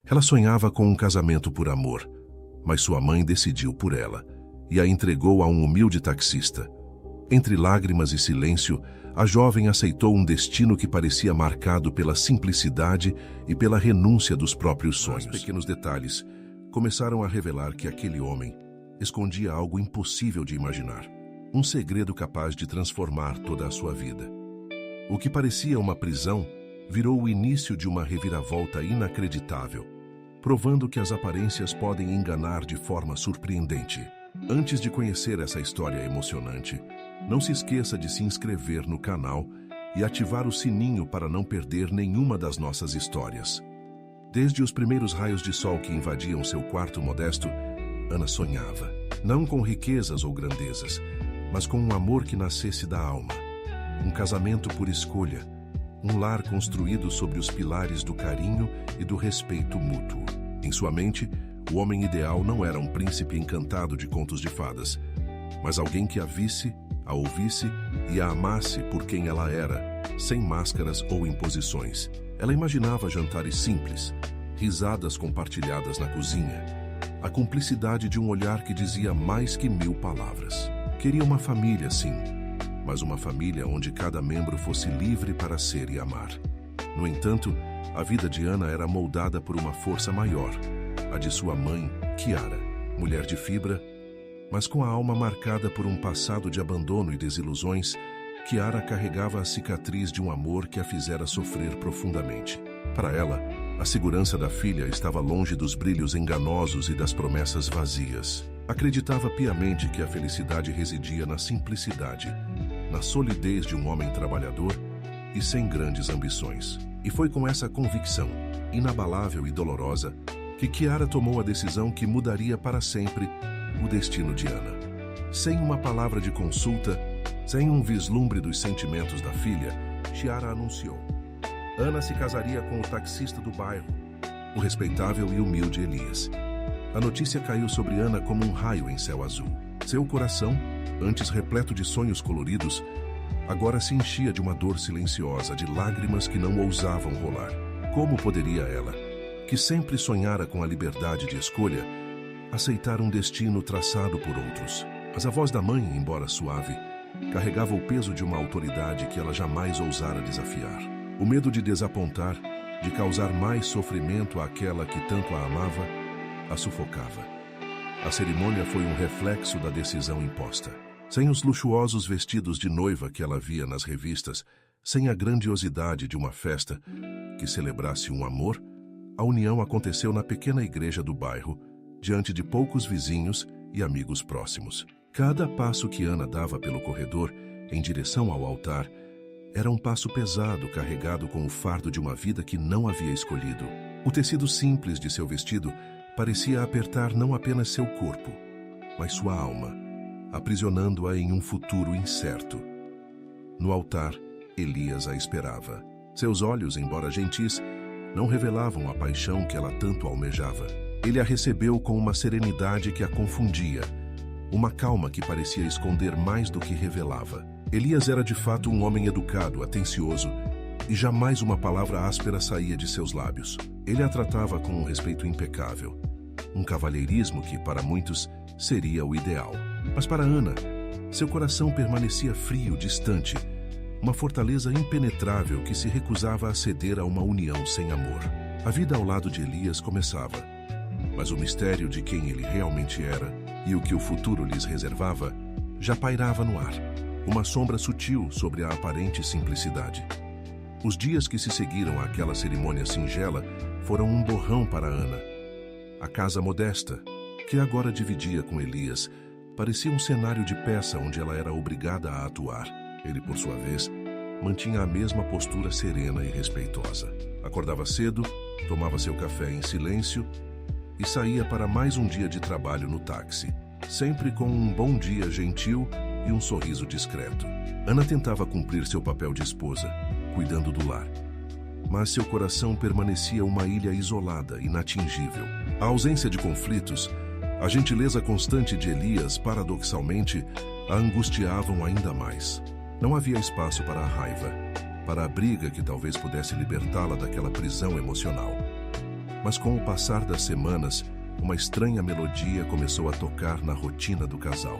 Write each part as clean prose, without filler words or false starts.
Ela sonhava com um casamento por amor, mas sua mãe decidiu por ela e a entregou a um humilde taxista. Entre lágrimas e silêncio, a jovem aceitou um destino que parecia marcado pela simplicidade e pela renúncia dos próprios sonhos. Os pequenos detalhes começaram a revelar que aquele homem escondia algo impossível de imaginar, um segredo capaz de transformar toda a sua vida. O que parecia uma prisão virou o início de uma reviravolta inacreditável, provando que as aparências podem enganar de forma surpreendente. Antes de conhecer essa história emocionante, não se esqueça de se inscrever no canal e ativar o sininho para não perder nenhuma das nossas histórias. Desde os primeiros raios de sol que invadiam seu quarto modesto, Ana sonhava, não com riquezas ou grandezas, mas com um amor que nascesse da alma. Um casamento por escolha, um lar construído sobre os pilares do carinho e do respeito mútuo. Em sua mente, o homem ideal não era um príncipe encantado de contos de fadas, mas alguém que a visse, a ouvisse e a amasse por quem ela era, sem máscaras ou imposições. Ela imaginava jantares simples, risadas compartilhadas na cozinha, a cumplicidade de um olhar que dizia mais que 1000 palavras. Queria uma família, sim, mas uma família onde cada membro fosse livre para ser e amar. No entanto, a vida de Ana era moldada por uma força maior, a de sua mãe, Chiara, mulher de fibra, mas com a alma marcada por um passado de abandono e desilusões. Chiara carregava a cicatriz de um amor que a fizera sofrer profundamente. Para ela, a segurança da filha estava longe dos brilhos enganosos e das promessas vazias. Acreditava piamente que a felicidade residia na simplicidade, na solidez de um homem trabalhador e sem grandes ambições. E foi com essa convicção, inabalável e dolorosa, que Chiara tomou a decisão que mudaria para sempre o destino de Ana. Sem uma palavra de consulta, sem um vislumbre dos sentimentos da filha, Chiara anunciou: Ana se casaria com o taxista do bairro, o respeitável e humilde Elias. A notícia caiu sobre Ana como um raio em céu azul. Seu coração, antes repleto de sonhos coloridos, agora se enchia de uma dor silenciosa, de lágrimas que não ousavam rolar. Como poderia ela, que sempre sonhara com a liberdade de escolha, aceitar um destino traçado por outros? Mas a voz da mãe, embora suave, carregava o peso de uma autoridade que ela jamais ousara desafiar. O medo de desapontar, de causar mais sofrimento àquela que tanto a amava, a sufocava. A cerimônia foi um reflexo da decisão imposta. Sem os luxuosos vestidos de noiva que ela via nas revistas, sem a grandiosidade de uma festa que celebrasse um amor, a união aconteceu na pequena igreja do bairro, diante de poucos vizinhos e amigos próximos. Cada passo que Ana dava pelo corredor, em direção ao altar, era um passo pesado carregado com o fardo de uma vida que não havia escolhido. O tecido simples de seu vestido parecia apertar não apenas seu corpo, mas sua alma, aprisionando-a em um futuro incerto. No altar, Elias a esperava. Seus olhos, embora gentis, não revelavam a paixão que ela tanto almejava. Ele a recebeu com uma serenidade que a confundia, uma calma que parecia esconder mais do que revelava. Elias era de fato um homem educado, atencioso, e jamais uma palavra áspera saía de seus lábios. Ele a tratava com um respeito impecável, um cavalheirismo que, para muitos, seria o ideal. Mas para Ana, seu coração permanecia frio, distante, uma fortaleza impenetrável que se recusava a ceder a uma união sem amor. A vida ao lado de Elias começava, mas o mistério de quem ele realmente era e o que o futuro lhes reservava já pairava no ar, uma sombra sutil sobre a aparente simplicidade. Os dias que se seguiram àquela cerimônia singela foram um borrão para Ana. A casa modesta, que agora dividia com Elias, parecia um cenário de peça onde ela era obrigada a atuar. Ele, por sua vez, mantinha a mesma postura serena e respeitosa. Acordava cedo, tomava seu café em silêncio e saía para mais um dia de trabalho no táxi, sempre com um bom dia gentil e um sorriso discreto. Ana tentava cumprir seu papel de esposa, cuidando do lar, mas seu coração permanecia uma ilha isolada, inatingível. A ausência de conflitos, a gentileza constante de Elias, paradoxalmente, a angustiavam ainda mais. Não havia espaço para a raiva, para a briga que talvez pudesse libertá-la daquela prisão emocional. Mas com o passar das semanas, uma estranha melodia começou a tocar na rotina do casal.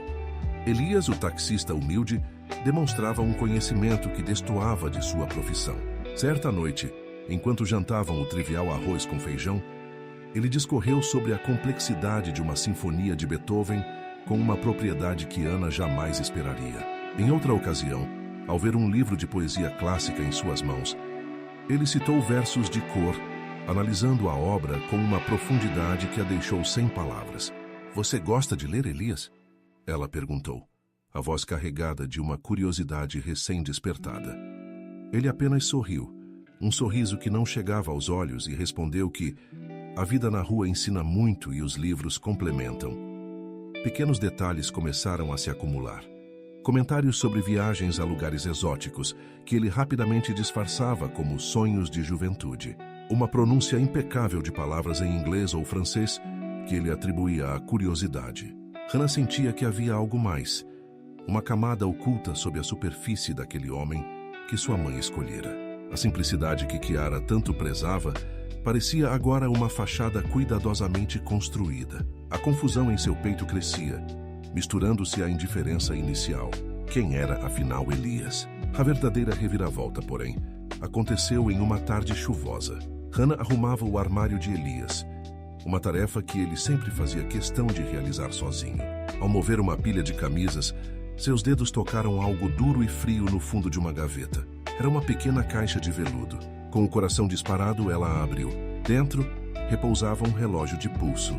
Elias, o taxista humilde, demonstrava um conhecimento que destoava de sua profissão. Certa noite, enquanto jantavam o trivial arroz com feijão, ele discorreu sobre a complexidade de uma sinfonia de Beethoven com uma propriedade que Ana jamais esperaria. Em outra ocasião, ao ver um livro de poesia clássica em suas mãos, ele citou versos de cor, analisando a obra com uma profundidade que a deixou sem palavras. "Você gosta de ler, Elias?" Ela perguntou, a voz carregada de uma curiosidade recém-despertada. Ele apenas sorriu, um sorriso que não chegava aos olhos, e respondeu que a vida na rua ensina muito e os livros complementam. Pequenos detalhes começaram a se acumular. Comentários sobre viagens a lugares exóticos, que ele rapidamente disfarçava como sonhos de juventude. Uma pronúncia impecável de palavras em inglês ou francês, que ele atribuía à curiosidade. Hannah sentia que havia algo mais, uma camada oculta sob a superfície daquele homem que sua mãe escolhera. A simplicidade que Chiara tanto prezava parecia agora uma fachada cuidadosamente construída. A confusão em seu peito crescia, misturando-se à indiferença inicial. Quem era, afinal, Elias? A verdadeira reviravolta, porém, aconteceu em uma tarde chuvosa. Hannah arrumava o armário de Elias, uma tarefa que ele sempre fazia questão de realizar sozinho. Ao mover uma pilha de camisas, seus dedos tocaram algo duro e frio no fundo de uma gaveta. Era uma pequena caixa de veludo. Com o coração disparado, ela a abriu. Dentro, repousava um relógio de pulso,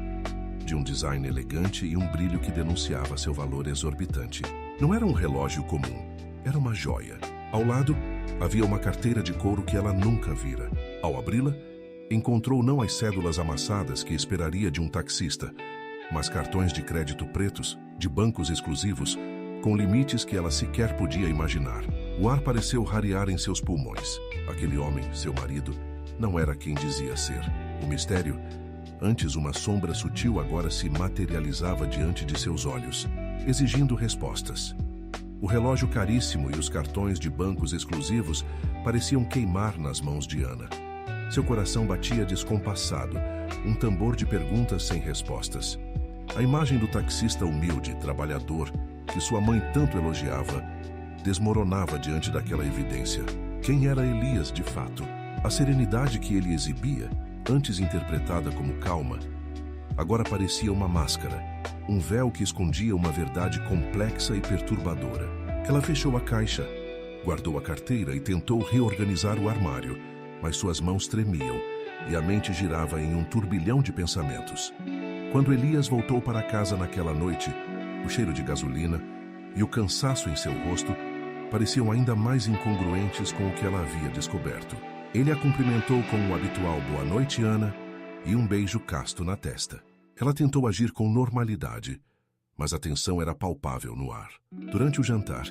de um design elegante e um brilho que denunciava seu valor exorbitante. Não era um relógio comum, era uma joia. Ao lado, havia uma carteira de couro que ela nunca vira. Ao abri-la, encontrou não as cédulas amassadas que esperaria de um taxista, mas cartões de crédito pretos, de bancos exclusivos, com limites que ela sequer podia imaginar. O ar pareceu rarear em seus pulmões. Aquele homem, seu marido, não era quem dizia ser. O mistério, antes uma sombra sutil, agora se materializava diante de seus olhos, exigindo respostas. O relógio caríssimo e os cartões de bancos exclusivos pareciam queimar nas mãos de Ana. Seu coração batia descompassado, um tambor de perguntas sem respostas. A imagem do taxista humilde, trabalhador, que sua mãe tanto elogiava, desmoronava diante daquela evidência. Quem era Elias de fato? A serenidade que ele exibia, antes interpretada como calma, agora parecia uma máscara, um véu que escondia uma verdade complexa e perturbadora. Ela fechou a caixa, guardou a carteira e tentou reorganizar o armário, mas suas mãos tremiam e a mente girava em um turbilhão de pensamentos. Quando Elias voltou para casa naquela noite, o cheiro de gasolina e o cansaço em seu rosto pareciam ainda mais incongruentes com o que ela havia descoberto. Ele a cumprimentou com o habitual "Boa noite, Ana", e um beijo casto na testa. Ela tentou agir com normalidade, mas a tensão era palpável no ar. Durante o jantar,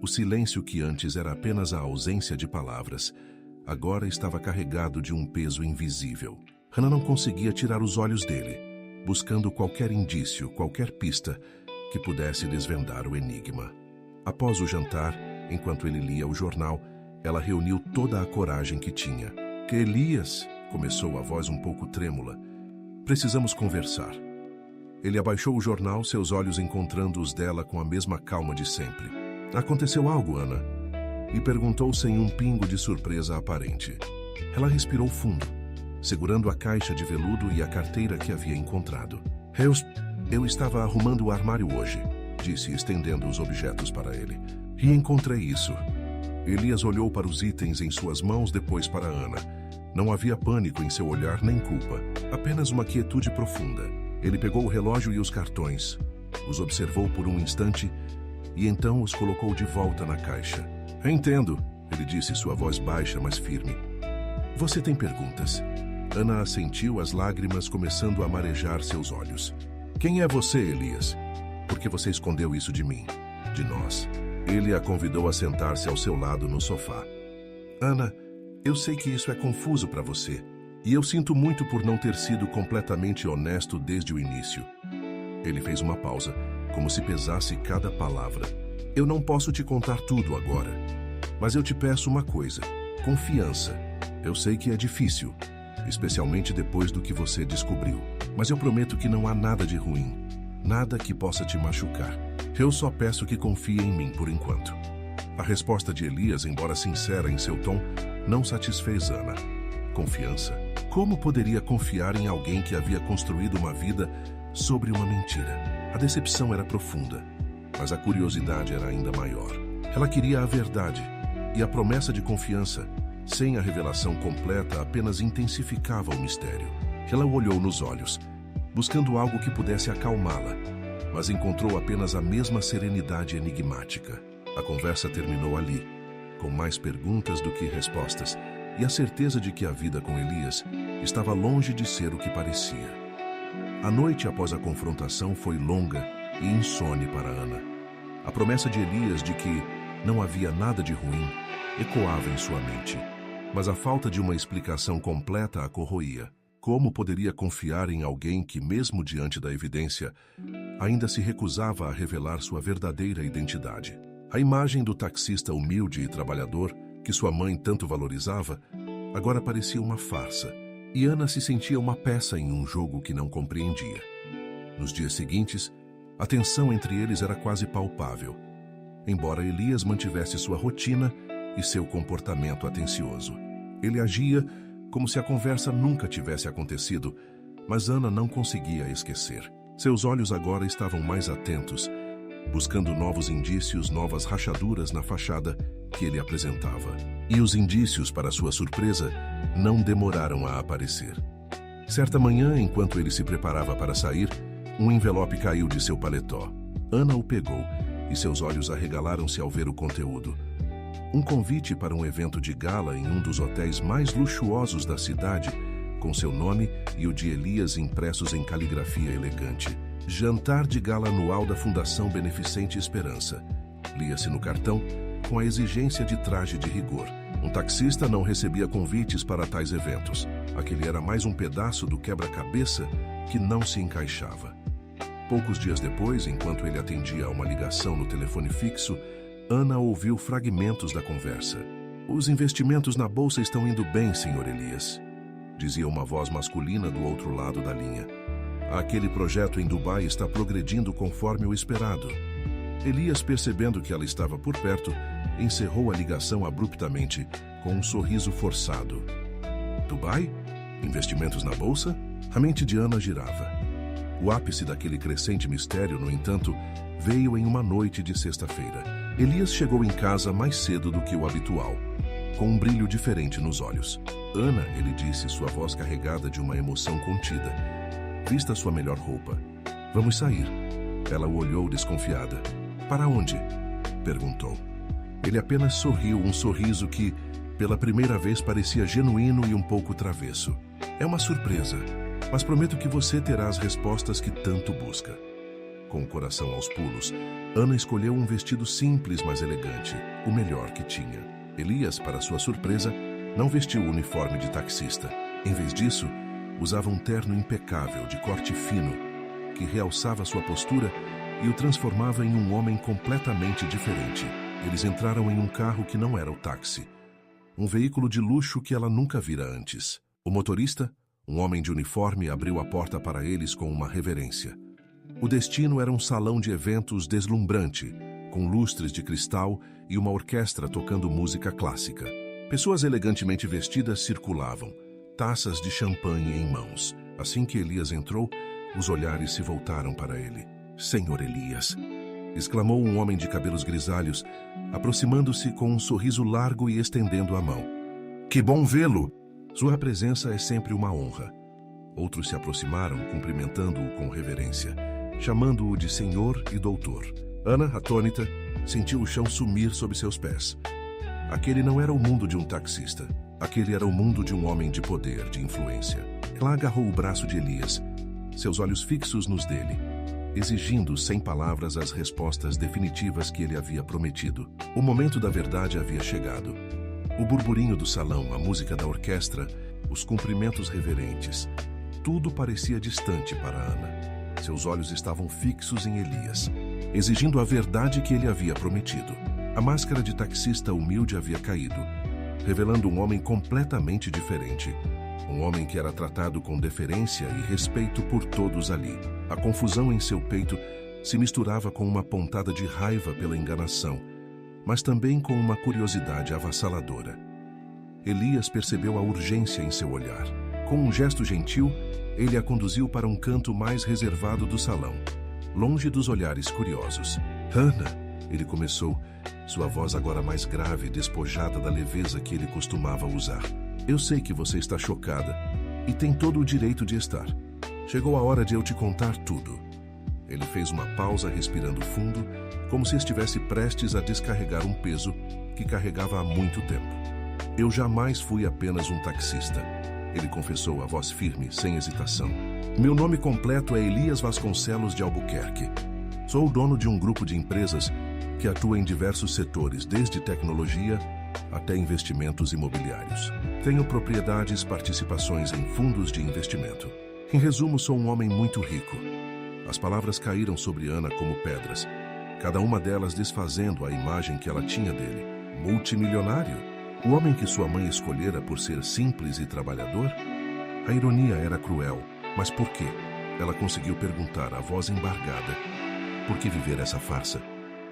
o silêncio que antes era apenas a ausência de palavras, agora estava carregado de um peso invisível. Hannah não conseguia tirar os olhos dele, buscando qualquer indício, qualquer pista que pudesse desvendar o enigma. Após o jantar, enquanto ele lia o jornal, ela reuniu toda a coragem que tinha. "Que Elias", começou a voz um pouco trêmula. "Precisamos conversar." Ele abaixou o jornal, seus olhos encontrando os dela com a mesma calma de sempre. "Aconteceu algo, Ana?" E perguntou sem um pingo de surpresa aparente. Ela respirou fundo, segurando a caixa de veludo e a carteira que havia encontrado. Eu estava arrumando o armário hoje", disse, estendendo os objetos para ele. "E encontrei isso." Elias olhou para os itens em suas mãos, depois para Ana. Não havia pânico em seu olhar nem culpa, apenas uma quietude profunda. Ele pegou o relógio e os cartões, os observou por um instante e então os colocou de volta na caixa. "Entendo", ele disse, sua voz baixa, mas firme. "Você tem perguntas?" Ana assentiu, as lágrimas começando a marejar seus olhos. "Quem é você, Elias? Por que você escondeu isso de mim? De nós?" Ele a convidou a sentar-se ao seu lado no sofá. "Ana, eu sei que isso é confuso para você, e eu sinto muito por não ter sido completamente honesto desde o início." Ele fez uma pausa, como se pesasse cada palavra. "Eu não posso te contar tudo agora, mas eu te peço uma coisa: confiança. Eu sei que é difícil, especialmente depois do que você descobriu. Mas eu prometo que não há nada de ruim, nada que possa te machucar. Eu só peço que confie em mim por enquanto. A resposta de Elias, embora sincera em seu tom, não satisfez Ana. Confiança? Como poderia confiar em alguém que havia construído uma vida sobre uma mentira? A decepção era profunda, mas a curiosidade era ainda maior. Ela queria a verdade, e a promessa de confiança, sem a revelação completa, apenas intensificava o mistério. Ela o olhou nos olhos, buscando algo que pudesse acalmá-la, mas encontrou apenas a mesma serenidade enigmática. A conversa terminou ali, com mais perguntas do que respostas, e a certeza de que a vida com Elias estava longe de ser o que parecia. A noite após a confrontação foi longa e insone para Ana. A promessa de Elias de que não havia nada de ruim ecoava em sua mente, mas a falta de uma explicação completa a corroía. Como poderia confiar em alguém que, mesmo diante da evidência, ainda se recusava a revelar sua verdadeira identidade? A imagem do taxista humilde e trabalhador, que sua mãe tanto valorizava, agora parecia uma farsa, e Ana se sentia uma peça em um jogo que não compreendia. Nos dias seguintes, a tensão entre eles era quase palpável, embora Elias mantivesse sua rotina e seu comportamento atencioso. Ele agia como se a conversa nunca tivesse acontecido, mas Ana não conseguia esquecer. Seus olhos agora estavam mais atentos, buscando novos indícios, novas rachaduras na fachada que ele apresentava. E os indícios, para sua surpresa, não demoraram a aparecer. Certa manhã, enquanto ele se preparava para sair, um envelope caiu de seu paletó. Ana o pegou e seus olhos arregalaram-se ao ver o conteúdo. Um convite para um evento de gala em um dos hotéis mais luxuosos da cidade, com seu nome e o de Elias impressos em caligrafia elegante. Jantar de gala anual da Fundação Beneficente Esperança. Lia-se no cartão, com a exigência de traje de rigor. Um taxista não recebia convites para tais eventos. Aquele era mais um pedaço do quebra-cabeça que não se encaixava. Poucos dias depois, enquanto ele atendia a uma ligação no telefone fixo, Ana ouviu fragmentos da conversa. "Os investimentos na bolsa estão indo bem, Sr. Elias", dizia uma voz masculina do outro lado da linha. "Aquele projeto em Dubai está progredindo conforme o esperado." Elias, percebendo que ela estava por perto, encerrou a ligação abruptamente, com um sorriso forçado. Dubai? Investimentos na bolsa? A mente de Ana girava. O ápice daquele crescente mistério, no entanto, veio em uma noite de sexta-feira. Elias chegou em casa mais cedo do que o habitual, com um brilho diferente nos olhos. "Ana", ele disse, sua voz carregada de uma emoção contida, "vista sua melhor roupa. Vamos sair." Ela o olhou desconfiada. "Para onde?" perguntou. Ele apenas sorriu, um sorriso que, pela primeira vez, parecia genuíno e um pouco travesso. "É uma surpresa, mas prometo que você terá as respostas que tanto busca." Com o coração aos pulos, Ana escolheu um vestido simples, mas elegante, o melhor que tinha. Elias, para sua surpresa, não vestiu o uniforme de taxista. Em vez disso, usava um terno impecável, de corte fino, que realçava sua postura e o transformava em um homem completamente diferente. Eles entraram em um carro que não era o táxi, um veículo de luxo que ela nunca vira antes. O motorista, um homem de uniforme, abriu a porta para eles com uma reverência. O destino era um salão de eventos deslumbrante, com lustres de cristal e uma orquestra tocando música clássica. Pessoas elegantemente vestidas circulavam, taças de champanhe em mãos. Assim que Elias entrou, os olhares se voltaram para ele. "Senhor Elias", exclamou um homem de cabelos grisalhos, aproximando-se com um sorriso largo e estendendo a mão. "Que bom vê-lo!" "Sua presença é sempre uma honra." Outros se aproximaram, cumprimentando-o com reverência, chamando-o de senhor e doutor. Ana, atônita, sentiu o chão sumir sob seus pés. Aquele não era o mundo de um taxista. Aquele era o mundo de um homem de poder, de influência. Ela agarrou o braço de Elias, seus olhos fixos nos dele, exigindo sem palavras as respostas definitivas que ele havia prometido. O momento da verdade havia chegado. O burburinho do salão, a música da orquestra, os cumprimentos reverentes, tudo parecia distante para Ana. Seus olhos estavam fixos em Elias, exigindo a verdade que ele havia prometido. A máscara de taxista humilde havia caído, revelando um homem completamente diferente, Um homem que era tratado com deferência e respeito por todos ali. A confusão em seu peito se misturava com uma pontada de raiva pela enganação, mas também com uma curiosidade avassaladora. Elias percebeu a urgência em seu olhar. Com um gesto gentil, ele a conduziu para um canto mais reservado do salão, longe dos olhares curiosos. "Hannah", ele começou, sua voz agora mais grave e despojada da leveza que ele costumava usar. "Eu sei que você está chocada e tem todo o direito de estar. Chegou a hora de eu te contar tudo." Ele fez uma pausa, respirando fundo, como se estivesse prestes a descarregar um peso que carregava há muito tempo. "Eu jamais fui apenas um taxista", ele confessou, a voz firme, sem hesitação. "Meu nome completo é Elias Vasconcelos de Albuquerque. Sou o dono de um grupo de empresas que atua em diversos setores, desde tecnologia até investimentos imobiliários. Tenho propriedades, participações em fundos de investimento. Em resumo, sou um homem muito rico." As palavras caíram sobre Ana como pedras, cada uma delas desfazendo a imagem que ela tinha dele. Multimilionário? O homem que sua mãe escolhera por ser simples e trabalhador? A ironia era cruel, mas por quê? Ela conseguiu perguntar, a voz embargada. "Por que viver essa farsa?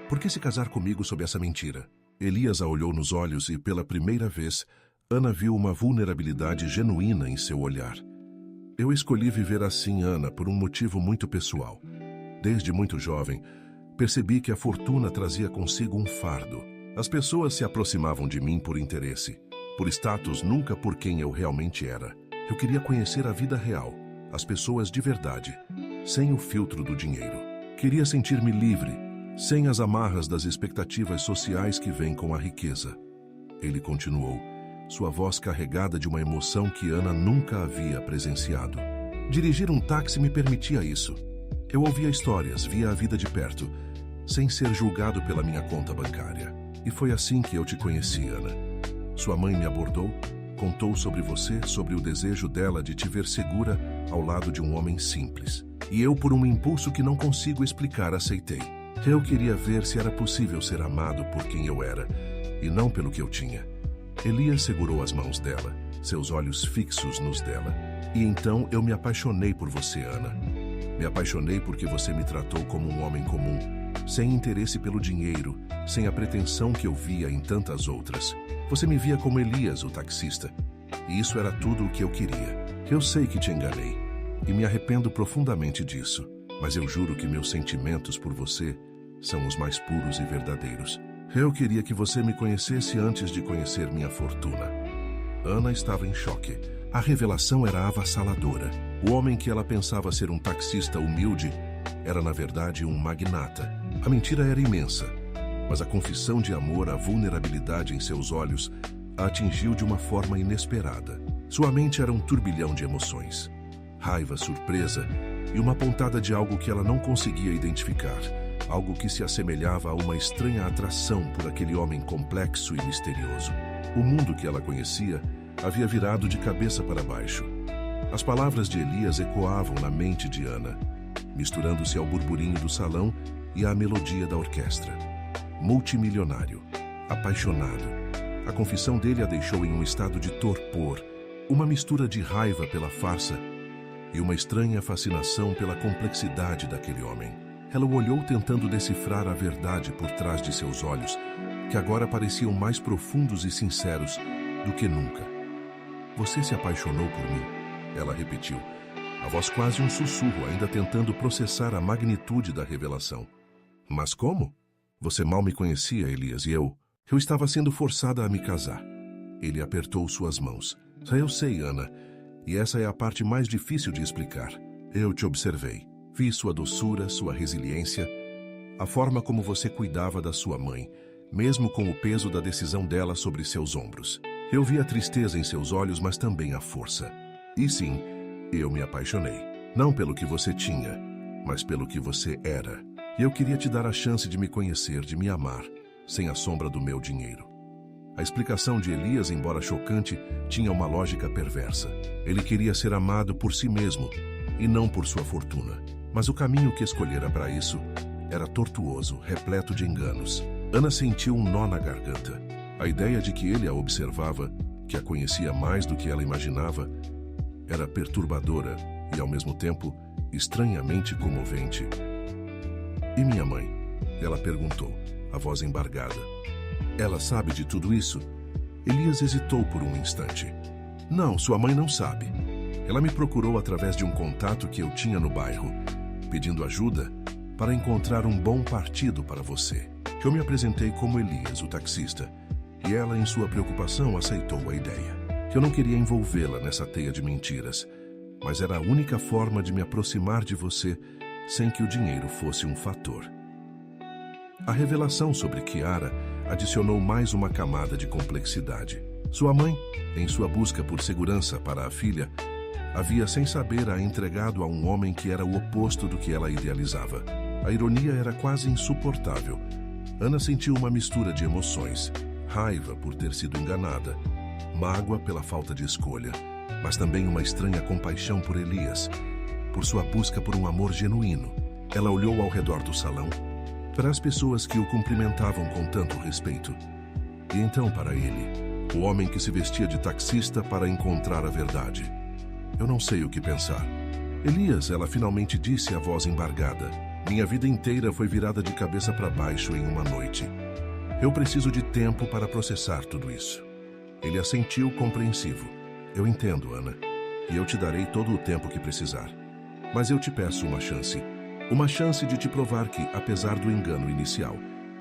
Por que se casar comigo sob essa mentira?" Elias a olhou nos olhos e, pela primeira vez, Ana viu uma vulnerabilidade genuína em seu olhar. "Eu escolhi viver assim, Ana, por um motivo muito pessoal. Desde muito jovem, percebi que a fortuna trazia consigo um fardo. As pessoas se aproximavam de mim por interesse, por status, nunca por quem eu realmente era. Eu queria conhecer a vida real, as pessoas de verdade, sem o filtro do dinheiro. Queria sentir-me livre, sem as amarras das expectativas sociais que vêm com a riqueza." Ele continuou, sua voz carregada de uma emoção que Ana nunca havia presenciado. "Dirigir um táxi me permitia isso. Eu ouvia histórias, via a vida de perto, sem ser julgado pela minha conta bancária. E foi assim que eu te conheci, Ana. Sua mãe me abordou, contou sobre você, sobre o desejo dela de te ver segura ao lado de um homem simples. E eu, por um impulso que não consigo explicar, aceitei. Eu queria ver se era possível ser amado por quem eu era, e não pelo que eu tinha." Elias segurou as mãos dela, seus olhos fixos nos dela. "E então eu me apaixonei por você, Ana. Me apaixonei porque você me tratou como um homem comum, sem interesse pelo dinheiro, sem a pretensão que eu via em tantas outras. Você me via como Elias, o taxista. E isso era tudo o que eu queria. Eu sei que te enganei, e me arrependo profundamente disso, mas eu juro que meus sentimentos por você são os mais puros e verdadeiros. Eu queria que você me conhecesse antes de conhecer minha fortuna." Ana estava em choque. A revelação era avassaladora. O homem que ela pensava ser um taxista humilde era, na verdade, um magnata. A mentira era imensa, mas a confissão de amor, a vulnerabilidade em seus olhos, a atingiu de uma forma inesperada. Sua mente era um turbilhão de emoções. Raiva, surpresa e uma pontada de algo que ela não conseguia identificar. Algo que se assemelhava a uma estranha atração por aquele homem complexo e misterioso. O mundo que ela conhecia havia virado de cabeça para baixo. As palavras de Elias ecoavam na mente de Ana, misturando-se ao burburinho do salão e à melodia da orquestra. Multimilionário, apaixonado. A confissão dele a deixou em um estado de torpor, uma mistura de raiva pela farsa e uma estranha fascinação pela complexidade daquele homem. Ela o olhou tentando decifrar a verdade por trás de seus olhos, que agora pareciam mais profundos e sinceros do que nunca. "Você se apaixonou por mim?" ela repetiu, a voz quase um sussurro, ainda tentando processar a magnitude da revelação. "Mas como? Você mal me conhecia, Elias, e eu estava sendo forçada a me casar." Ele apertou suas mãos. "Eu sei, Ana, e essa é a parte mais difícil de explicar. Eu te observei. Vi sua doçura, sua resiliência, a forma como você cuidava da sua mãe, mesmo com o peso da decisão dela sobre seus ombros. Eu vi a tristeza em seus olhos, mas também a força. E sim, eu me apaixonei. Não pelo que você tinha, mas pelo que você era. E eu queria te dar a chance de me conhecer, de me amar, sem a sombra do meu dinheiro." A explicação de Elias, embora chocante, tinha uma lógica perversa. Ele queria ser amado por si mesmo, e não por sua fortuna. Mas o caminho que escolhera para isso era tortuoso, repleto de enganos. Ana sentiu um nó na garganta. A ideia de que ele a observava, que a conhecia mais do que ela imaginava, Era perturbadora e, ao mesmo tempo, estranhamente comovente. E minha mãe? Ela perguntou, a voz embargada. Ela sabe de tudo isso? Elias hesitou por um instante. Não, sua mãe não sabe. Ela me procurou através de um contato que eu tinha no bairro, pedindo ajuda para encontrar um bom partido para você. Eu me apresentei como Elias, o taxista, e ela, em sua preocupação, aceitou a ideia. Eu não queria envolvê-la nessa teia de mentiras, mas era a única forma de me aproximar de você sem que o dinheiro fosse um fator. A revelação sobre Kiara adicionou mais uma camada de complexidade. Sua mãe, em sua busca por segurança para a filha, havia, sem saber, a entregado a um homem que era o oposto do que ela idealizava. A ironia era quase insuportável. Ana sentiu uma mistura de emoções: raiva por ter sido enganada, mágoa pela falta de escolha, mas também uma estranha compaixão por Elias, por sua busca por um amor genuíno. Ela olhou ao redor do salão, para as pessoas que o cumprimentavam com tanto respeito, e então para ele, o homem que se vestia de taxista para encontrar a verdade. Eu não sei o que pensar. Elias, ela finalmente disse, a voz embargada. Minha vida inteira foi virada de cabeça para baixo em uma noite. Eu preciso de tempo para processar tudo isso. Ele assentiu compreensivo. Eu entendo, Ana, e eu te darei todo o tempo que precisar. Mas eu te peço uma chance. Uma chance de te provar que, apesar do engano inicial,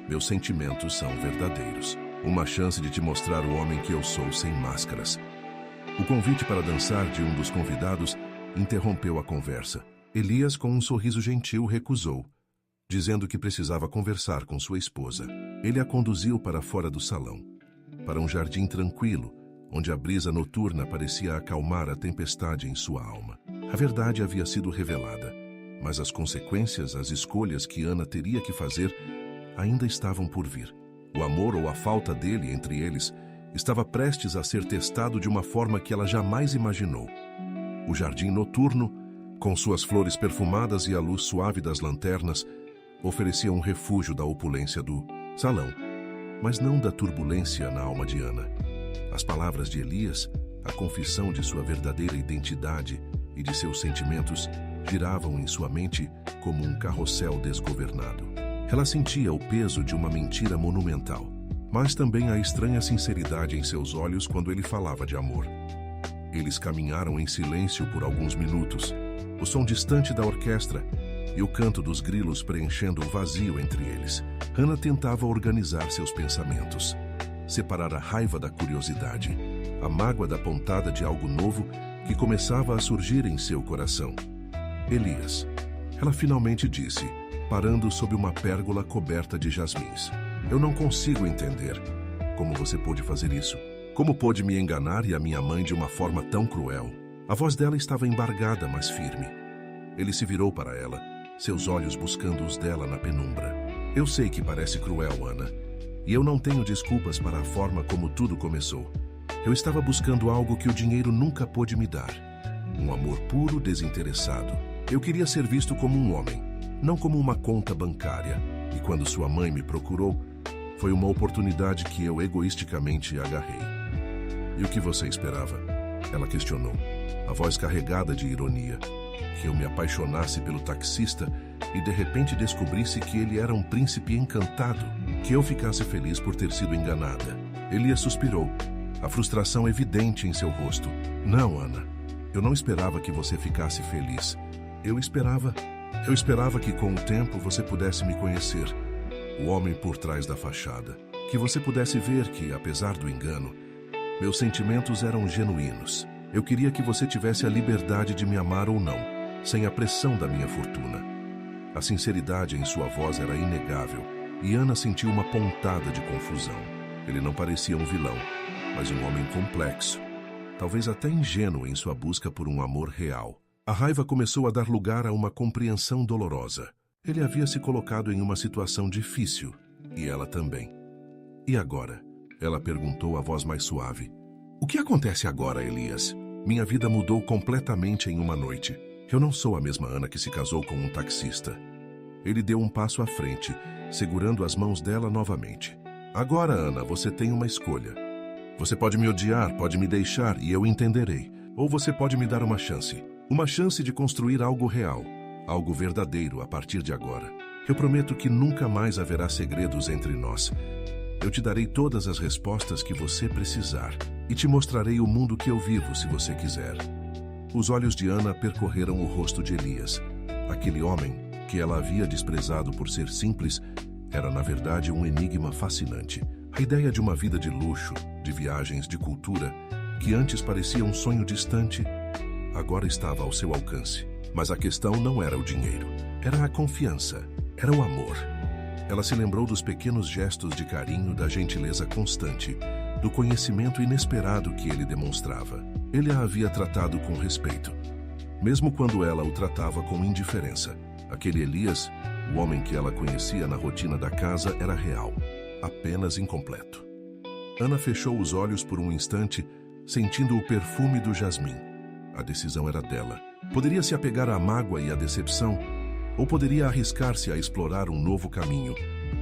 meus sentimentos são verdadeiros. Uma chance de te mostrar o homem que eu sou sem máscaras. O convite para dançar de um dos convidados interrompeu a conversa. Elias, com um sorriso gentil, recusou, dizendo que precisava conversar com sua esposa. Ele a conduziu para fora do salão, para um jardim tranquilo, onde a brisa noturna parecia acalmar a tempestade em sua alma. A verdade havia sido revelada, mas as consequências, as escolhas que Ana teria que fazer, ainda estavam por vir. O amor ou a falta dele entre eles estava prestes a ser testado de uma forma que ela jamais imaginou. O jardim noturno, com suas flores perfumadas e a luz suave das lanternas, oferecia um refúgio da opulência do salão, mas não da turbulência na alma de Ana. As palavras de Elias, a confissão de sua verdadeira identidade e de seus sentimentos, giravam em sua mente como um carrossel desgovernado. Ela sentia o peso de uma mentira monumental, mas também a estranha sinceridade em seus olhos quando ele falava de amor. Eles caminharam em silêncio por alguns minutos, o som distante da orquestra e o canto dos grilos preenchendo o vazio entre eles. Ana tentava organizar seus pensamentos, separar a raiva da curiosidade, a mágoa da pontada de algo novo que começava a surgir em seu coração. Elias, ela finalmente disse, parando sob uma pérgola coberta de jasmins. Eu não consigo entender como você pôde fazer isso. Como pôde me enganar e a minha mãe de uma forma tão cruel? A voz dela estava embargada, mas firme. Ele se virou para ela, seus olhos buscando os dela na penumbra. Eu sei que parece cruel, Ana, e eu não tenho desculpas para a forma como tudo começou. Eu estava buscando algo que o dinheiro nunca pôde me dar. Um amor puro, desinteressado. Eu queria ser visto como um homem, não como uma conta bancária. E quando sua mãe me procurou, foi uma oportunidade que eu egoisticamente agarrei. E o que você esperava? Ela questionou, a voz carregada de ironia. Que eu me apaixonasse pelo taxista e de repente descobrisse que ele era um príncipe encantado. Que eu ficasse feliz por ter sido enganada. Elias suspirou, a frustração evidente em seu rosto. Não, Ana, eu não esperava que você ficasse feliz. Eu esperava que com o tempo você pudesse me conhecer, o homem por trás da fachada. Que você pudesse ver que, apesar do engano, meus sentimentos eram genuínos. Eu queria que você tivesse a liberdade de me amar ou não, sem a pressão da minha fortuna. A sinceridade em sua voz era inegável, e Ana sentiu uma pontada de confusão. Ele não parecia um vilão, mas um homem complexo, talvez até ingênuo em sua busca por um amor real. A raiva começou a dar lugar a uma compreensão dolorosa. Ele havia se colocado em uma situação difícil, e ela também. E agora? Ela perguntou, a voz mais suave. O que acontece agora, Elias? Minha vida mudou completamente em uma noite. Eu não sou a mesma Ana que se casou com um taxista. Ele deu um passo à frente, segurando as mãos dela novamente. Agora, Ana, você tem uma escolha. Você pode me odiar, pode me deixar, e eu entenderei. ou você pode me dar uma chance de construir algo real, algo verdadeiro a partir de agora. Eu prometo que nunca mais haverá segredos entre nós. Eu te darei todas as respostas que você precisar e te mostrarei o mundo que eu vivo se você quiser. Os olhos de Ana percorreram o rosto de Elias. Aquele homem, que ela havia desprezado por ser simples, era na verdade um enigma fascinante. A ideia de uma vida de luxo, de viagens, de cultura, que antes parecia um sonho distante, agora estava ao seu alcance. Mas a questão não era o dinheiro, era a confiança, era o amor. Ela se lembrou dos pequenos gestos de carinho, da gentileza constante, do conhecimento inesperado que ele demonstrava. Ele a havia tratado com respeito, mesmo quando ela o tratava com indiferença. Aquele Elias, o homem que ela conhecia na rotina da casa, era real, apenas incompleto. Ana fechou os olhos por um instante, sentindo o perfume do jasmim. A decisão era dela. Poderia se apegar à mágoa e à decepção, ou poderia arriscar-se a explorar um novo caminho,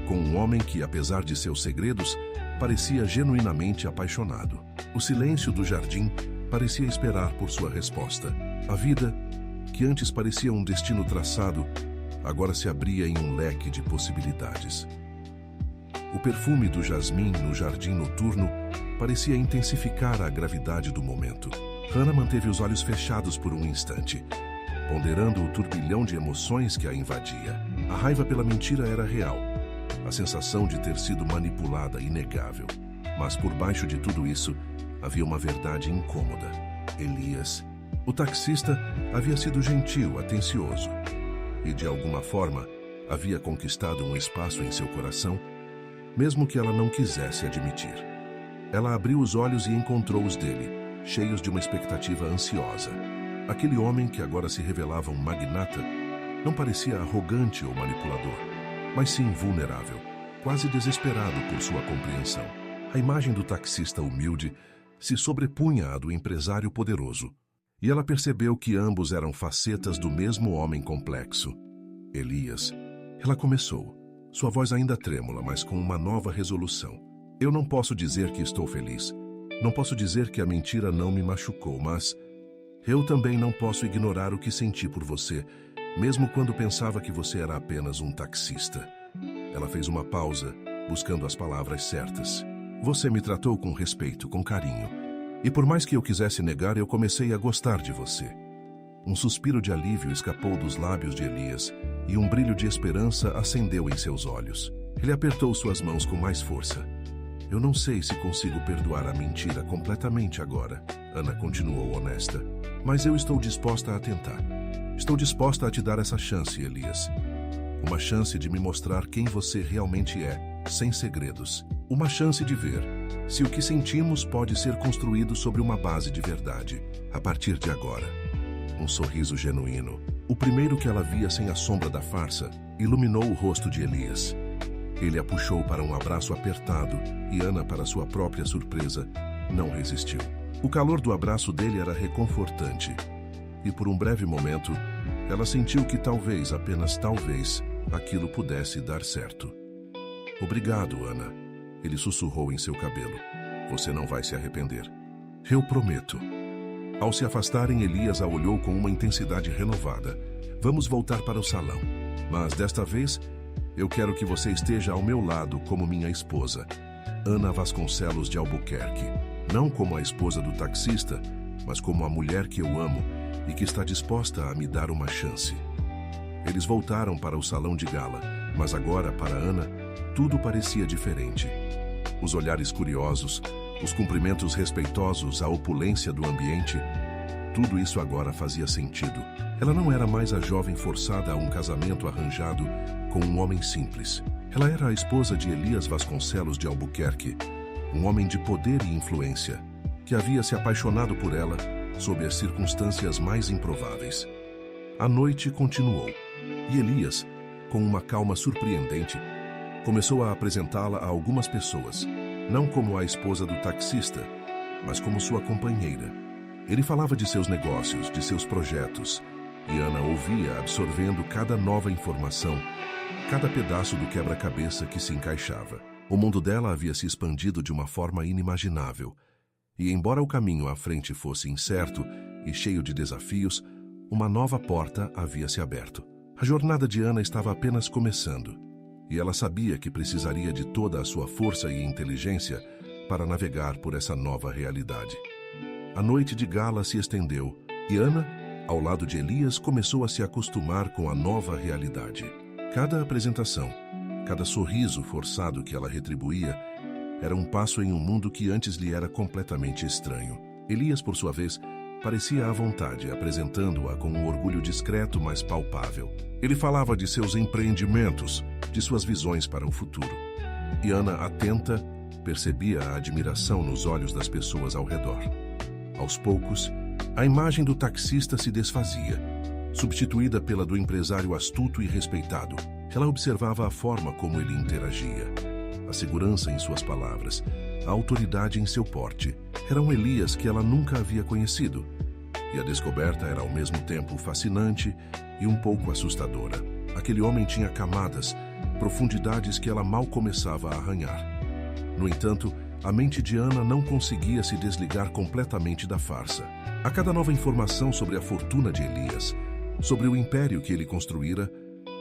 com um homem que, apesar de seus segredos, parecia genuinamente apaixonado. O silêncio do jardim parecia esperar por sua resposta. A vida, que antes parecia um destino traçado, agora se abria em um leque de possibilidades. O perfume do jasmim no jardim noturno parecia intensificar a gravidade do momento. Ana manteve os olhos fechados por um instante, ponderando o turbilhão de emoções que a invadia. A raiva pela mentira era real, a sensação de ter sido manipulada inegável. Mas por baixo de tudo isso, havia uma verdade incômoda. Elias, o taxista, havia sido gentil, atencioso, e de alguma forma havia conquistado um espaço em seu coração, mesmo que ela não quisesse admitir. Ela abriu os olhos e encontrou os dele, cheios de uma expectativa ansiosa. Aquele homem que agora se revelava um magnata não parecia arrogante ou manipulador, mas sim vulnerável, quase desesperado por sua compreensão. A imagem do taxista humilde se sobrepunha à do empresário poderoso, e ela percebeu que ambos eram facetas do mesmo homem complexo. Elias. Ela começou, sua voz ainda trêmula, mas com uma nova resolução. Eu não posso dizer que estou feliz. Não posso dizer que a mentira não me machucou, mas eu também não posso ignorar o que senti por você, mesmo quando pensava que você era apenas um taxista. Ela fez uma pausa, buscando as palavras certas. Você me tratou com respeito, com carinho. E por mais que eu quisesse negar, eu comecei a gostar de você. Um suspiro de alívio escapou dos lábios de Elias e um brilho de esperança acendeu em seus olhos. Ele apertou suas mãos com mais força. Eu não sei se consigo perdoar a mentira completamente agora, Ana continuou honesta. Mas eu estou disposta a tentar. Estou disposta a te dar essa chance, Elias. Uma chance de me mostrar quem você realmente é, sem segredos. Uma chance de ver se o que sentimos pode ser construído sobre uma base de verdade, a partir de agora. Um sorriso genuíno, o primeiro que ela via sem a sombra da farsa, iluminou o rosto de Elias. Ele a puxou para um abraço apertado e Ana, para sua própria surpresa, não resistiu. O calor do abraço dele era reconfortante, e por um breve momento, ela sentiu que talvez, apenas talvez, aquilo pudesse dar certo. Obrigado, Ana, ele sussurrou em seu cabelo. Você não vai se arrepender. Eu prometo. Ao se afastarem, Elias a olhou com uma intensidade renovada. Vamos voltar para o salão. Mas desta vez, eu quero que você esteja ao meu lado como minha esposa, Ana Vasconcelos de Albuquerque. Não como a esposa do taxista, mas como a mulher que eu amo e que está disposta a me dar uma chance. Eles voltaram para o salão de gala, mas agora, para Ana, tudo parecia diferente. Os olhares curiosos, os cumprimentos respeitosos, a opulência do ambiente, tudo isso agora fazia sentido. Ela não era mais a jovem forçada a um casamento arranjado com um homem simples. Ela era a esposa de Elias Vasconcelos de Albuquerque, um homem de poder e influência, que havia se apaixonado por ela sob as circunstâncias mais improváveis. A noite continuou, e Elias, com uma calma surpreendente, começou a apresentá-la a algumas pessoas, não como a esposa do taxista, mas como sua companheira. Ele falava de seus negócios, de seus projetos, e Ana ouvia, absorvendo cada nova informação, cada pedaço do quebra-cabeça que se encaixava. O mundo dela havia se expandido de uma forma inimaginável, e embora o caminho à frente fosse incerto, e cheio de desafios, uma nova porta havia se aberto. A jornada de Ana estava apenas começando, e ela sabia que precisaria de toda a sua força e inteligência para navegar por essa nova realidade. A noite de gala se estendeu, e Ana, ao lado de Elias, começou a se acostumar com a nova realidade. Cada apresentação, cada sorriso forçado que ela retribuía, era um passo em um mundo que antes lhe era completamente estranho. Elias, por sua vez, parecia à vontade, apresentando-a com um orgulho discreto, mas palpável. Ele falava de seus empreendimentos, de suas visões para o futuro. E Ana, atenta, percebia a admiração nos olhos das pessoas ao redor. Aos poucos, a imagem do taxista se desfazia, substituída pela do empresário astuto e respeitado. Ela observava a forma como ele interagia, a segurança em suas palavras, a autoridade em seu porte. Era um Elias que ela nunca havia conhecido, e a descoberta era ao mesmo tempo fascinante e um pouco assustadora. Aquele homem tinha camadas, profundidades que ela mal começava a arranhar. No entanto, a mente de Ana não conseguia se desligar completamente da farsa. A cada nova informação sobre a fortuna de Elias, sobre o império que ele construíra,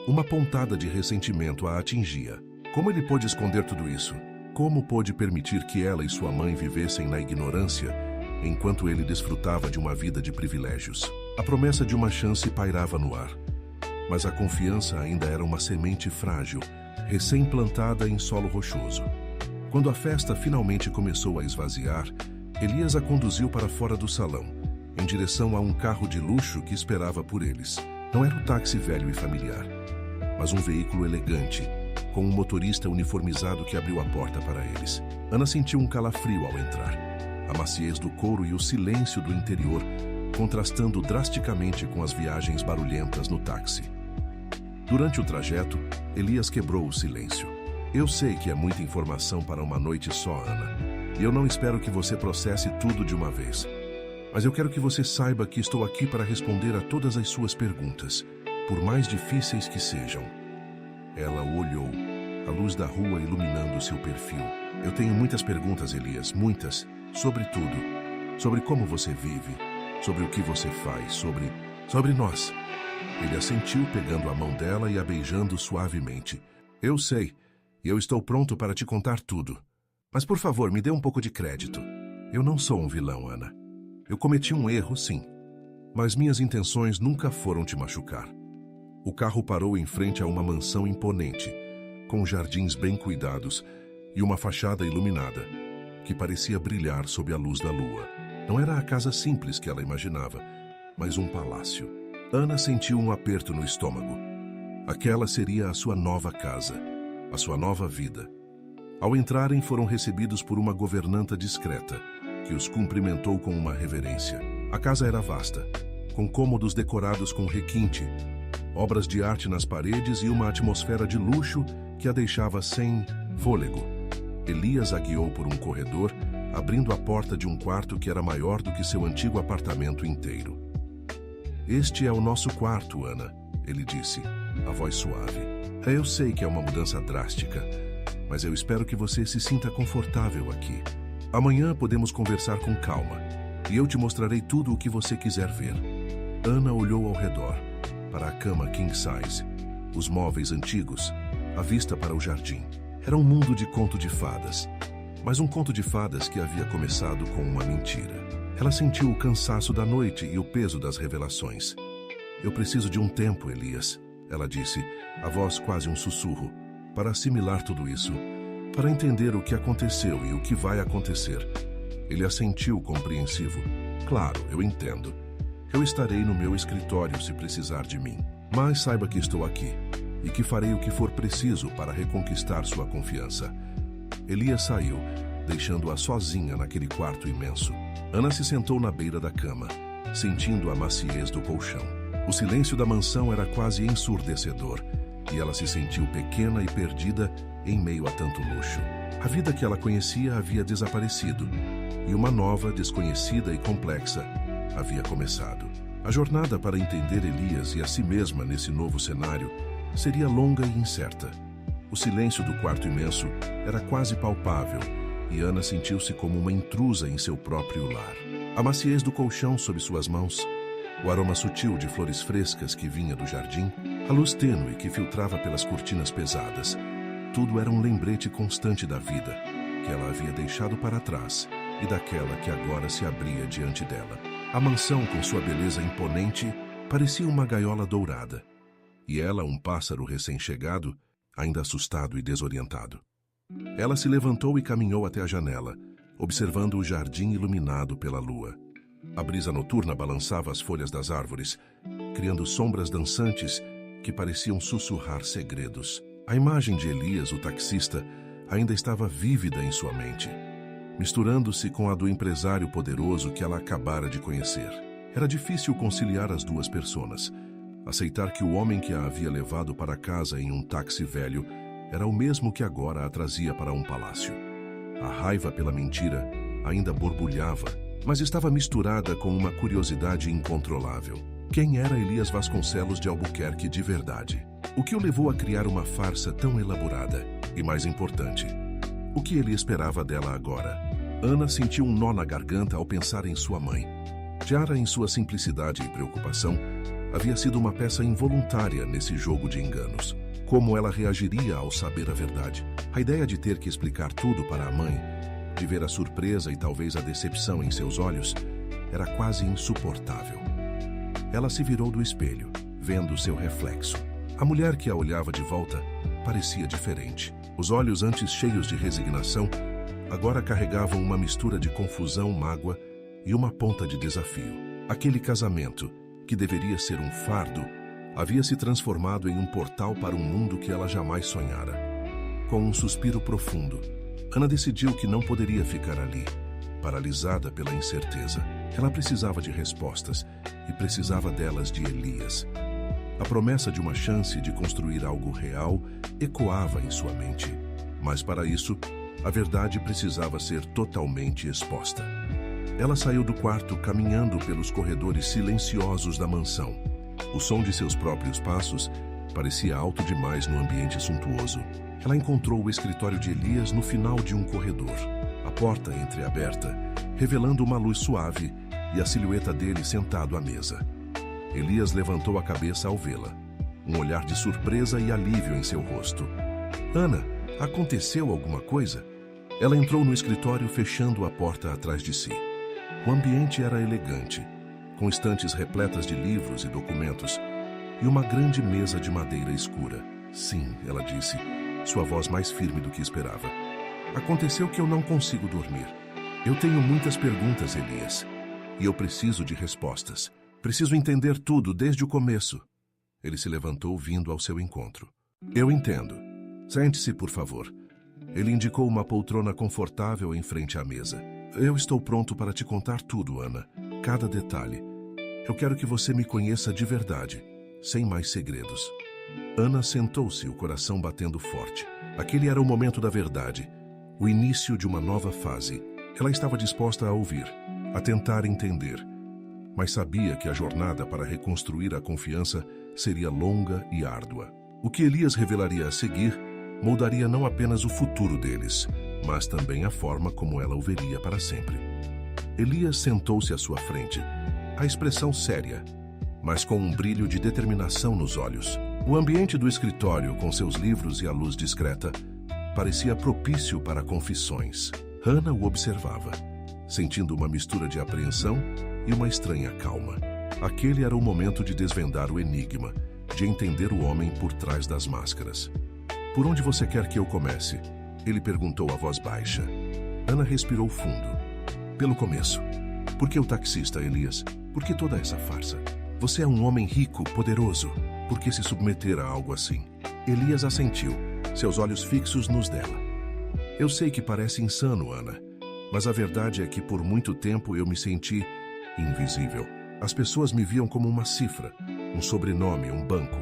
uma pontada de ressentimento a atingia. Como ele pôde esconder tudo isso? Como pôde permitir que ela e sua mãe vivessem na ignorância, enquanto ele desfrutava de uma vida de privilégios? A promessa de uma chance pairava no ar, mas a confiança ainda era uma semente frágil, recém-plantada em solo rochoso. Quando a festa finalmente começou a esvaziar, Elias a conduziu para fora do salão, em direção a um carro de luxo que esperava por eles. Não era um táxi velho e familiar, mas um veículo elegante, com um motorista uniformizado que abriu a porta para eles. Ana sentiu um calafrio ao entrar, a maciez do couro e o silêncio do interior, contrastando drasticamente com as viagens barulhentas no táxi. Durante o trajeto, Elias quebrou o silêncio. Eu sei que é muita informação para uma noite só, Ana, e eu não espero que você processe tudo de uma vez. Mas eu quero que você saiba que estou aqui para responder a todas as suas perguntas, por mais difíceis que sejam. Ela o olhou, a luz da rua iluminando seu perfil. Eu tenho muitas perguntas, Elias, muitas, sobre tudo. Sobre como você vive, sobre o que você faz, sobre nós. Ele assentiu, pegando a mão dela e a beijando suavemente. Eu sei, e eu estou pronto para te contar tudo. Mas, por favor, me dê um pouco de crédito. Eu não sou um vilão, Ana. Eu cometi um erro, sim, mas minhas intenções nunca foram te machucar. O carro parou em frente a uma mansão imponente, com jardins bem cuidados e uma fachada iluminada, que parecia brilhar sob a luz da lua. Não era a casa simples que ela imaginava, mas um palácio. Ana sentiu um aperto no estômago. Aquela seria a sua nova casa, a sua nova vida. Ao entrarem, foram recebidos por uma governanta discreta, que os cumprimentou com uma reverência. A casa era vasta, com cômodos decorados com requinte, obras de arte nas paredes e uma atmosfera de luxo que a deixava sem fôlego. Elias a guiou por um corredor, abrindo a porta de um quarto que era maior do que seu antigo apartamento inteiro. Este é o nosso quarto, Ana, ele disse, a voz suave. Eu sei que é uma mudança drástica, mas eu espero que você se sinta confortável aqui. Amanhã podemos conversar com calma, e eu te mostrarei tudo o que você quiser ver. Ana olhou ao redor, para a cama king size, os móveis antigos, a vista para o jardim. Era um mundo de conto de fadas, mas um conto de fadas que havia começado com uma mentira. Ela sentiu o cansaço da noite e o peso das revelações. Eu preciso de um tempo, Elias, ela disse, a voz quase um sussurro, para assimilar tudo isso, para entender o que aconteceu e o que vai acontecer. Ele assentiu compreensivo. Claro, eu entendo. Eu estarei no meu escritório se precisar de mim. Mas saiba que estou aqui e que farei o que for preciso para reconquistar sua confiança. Elias saiu, deixando-a sozinha naquele quarto imenso. Ana se sentou na beira da cama, sentindo a maciez do colchão. O silêncio da mansão era quase ensurdecedor, e ela se sentiu pequena e perdida em meio a tanto luxo. A vida que ela conhecia havia desaparecido, e uma nova, desconhecida e complexa havia começado. A jornada para entender Elias e a si mesma nesse novo cenário seria longa e incerta. O silêncio do quarto imenso era quase palpável, e Ana sentiu-se como uma intrusa em seu próprio lar. A maciez do colchão sob suas mãos, o aroma sutil de flores frescas que vinha do jardim, a luz tênue que filtrava pelas cortinas pesadas, tudo era um lembrete constante da vida que ela havia deixado para trás e daquela que agora se abria diante dela. A mansão, com sua beleza imponente, parecia uma gaiola dourada, e ela um pássaro recém-chegado, ainda assustado e desorientado. Ela se levantou e caminhou até a janela, observando o jardim iluminado pela lua. A brisa noturna balançava as folhas das árvores, criando sombras dançantes que pareciam sussurrar segredos. A imagem de Elias, o taxista, ainda estava vívida em sua mente, misturando-se com a do empresário poderoso que ela acabara de conhecer. Era difícil conciliar as duas personas, aceitar que o homem que a havia levado para casa em um táxi velho era o mesmo que agora a trazia para um palácio. A raiva pela mentira ainda borbulhava, mas estava misturada com uma curiosidade incontrolável. Quem era Elias Vasconcelos de Albuquerque de verdade? O que o levou a criar uma farsa tão elaborada? E mais importante, o que ele esperava dela agora? Ana sentiu um nó na garganta ao pensar em sua mãe. Tiara, em sua simplicidade e preocupação, havia sido uma peça involuntária nesse jogo de enganos. Como ela reagiria ao saber a verdade? A ideia de ter que explicar tudo para a mãe, de ver a surpresa e talvez a decepção em seus olhos, era quase insuportável. Ela se virou do espelho, vendo seu reflexo. A mulher que a olhava de volta parecia diferente. Os olhos, antes cheios de resignação, agora carregavam uma mistura de confusão, mágoa e uma ponta de desafio. Aquele casamento, que deveria ser um fardo, havia se transformado em um portal para um mundo que ela jamais sonhara. Com um suspiro profundo, Ana decidiu que não poderia ficar ali, paralisada pela incerteza. Ela precisava de respostas e precisava delas de Elias. A promessa de uma chance de construir algo real ecoava em sua mente, mas para isso, a verdade precisava ser totalmente exposta. Ela saiu do quarto caminhando pelos corredores silenciosos da mansão. O som de seus próprios passos parecia alto demais no ambiente suntuoso. Ela encontrou o escritório de Elias no final de um corredor, a porta entreaberta, revelando uma luz suave e a silhueta dele sentado à mesa. Elias levantou a cabeça ao vê-la, um olhar de surpresa e alívio em seu rosto. Ana, aconteceu alguma coisa? Ela entrou no escritório fechando a porta atrás de si. O ambiente era elegante, com estantes repletas de livros e documentos, e uma grande mesa de madeira escura. Sim, ela disse, sua voz mais firme do que esperava. Aconteceu que eu não consigo dormir. Eu tenho muitas perguntas, Elias, e eu preciso de respostas. Preciso entender tudo desde o começo. Ele se levantou, vindo ao seu encontro. Eu entendo. Sente-se, por favor. Ele indicou uma poltrona confortável em frente à mesa. Eu estou pronto para te contar tudo, Ana. Cada detalhe. Eu quero que você me conheça de verdade, sem mais segredos. Ana sentou-se, o coração batendo forte. Aquele era o momento da verdade, o início de uma nova fase. Ela estava disposta a ouvir, a tentar entender, mas sabia que a jornada para reconstruir a confiança seria longa e árdua. O que Elias revelaria a seguir moldaria não apenas o futuro deles, mas também a forma como ela o veria para sempre. Elias sentou-se à sua frente, a expressão séria, mas com um brilho de determinação nos olhos. O ambiente do escritório, com seus livros e a luz discreta, parecia propício para confissões. Hannah o observava, sentindo uma mistura de apreensão e uma estranha calma. Aquele era o momento de desvendar o enigma, de entender o homem por trás das máscaras. Por onde você quer que eu comece? Ele perguntou a voz baixa. Ana respirou fundo. Pelo começo. Por que o taxista, Elias? Por que toda essa farsa? Você é um homem rico, poderoso. Por que se submeter a algo assim? Elias assentiu, seus olhos fixos nos dela. Eu sei que parece insano, Ana, mas a verdade é que por muito tempo eu me senti invisível. As pessoas me viam como uma cifra, um sobrenome, um banco.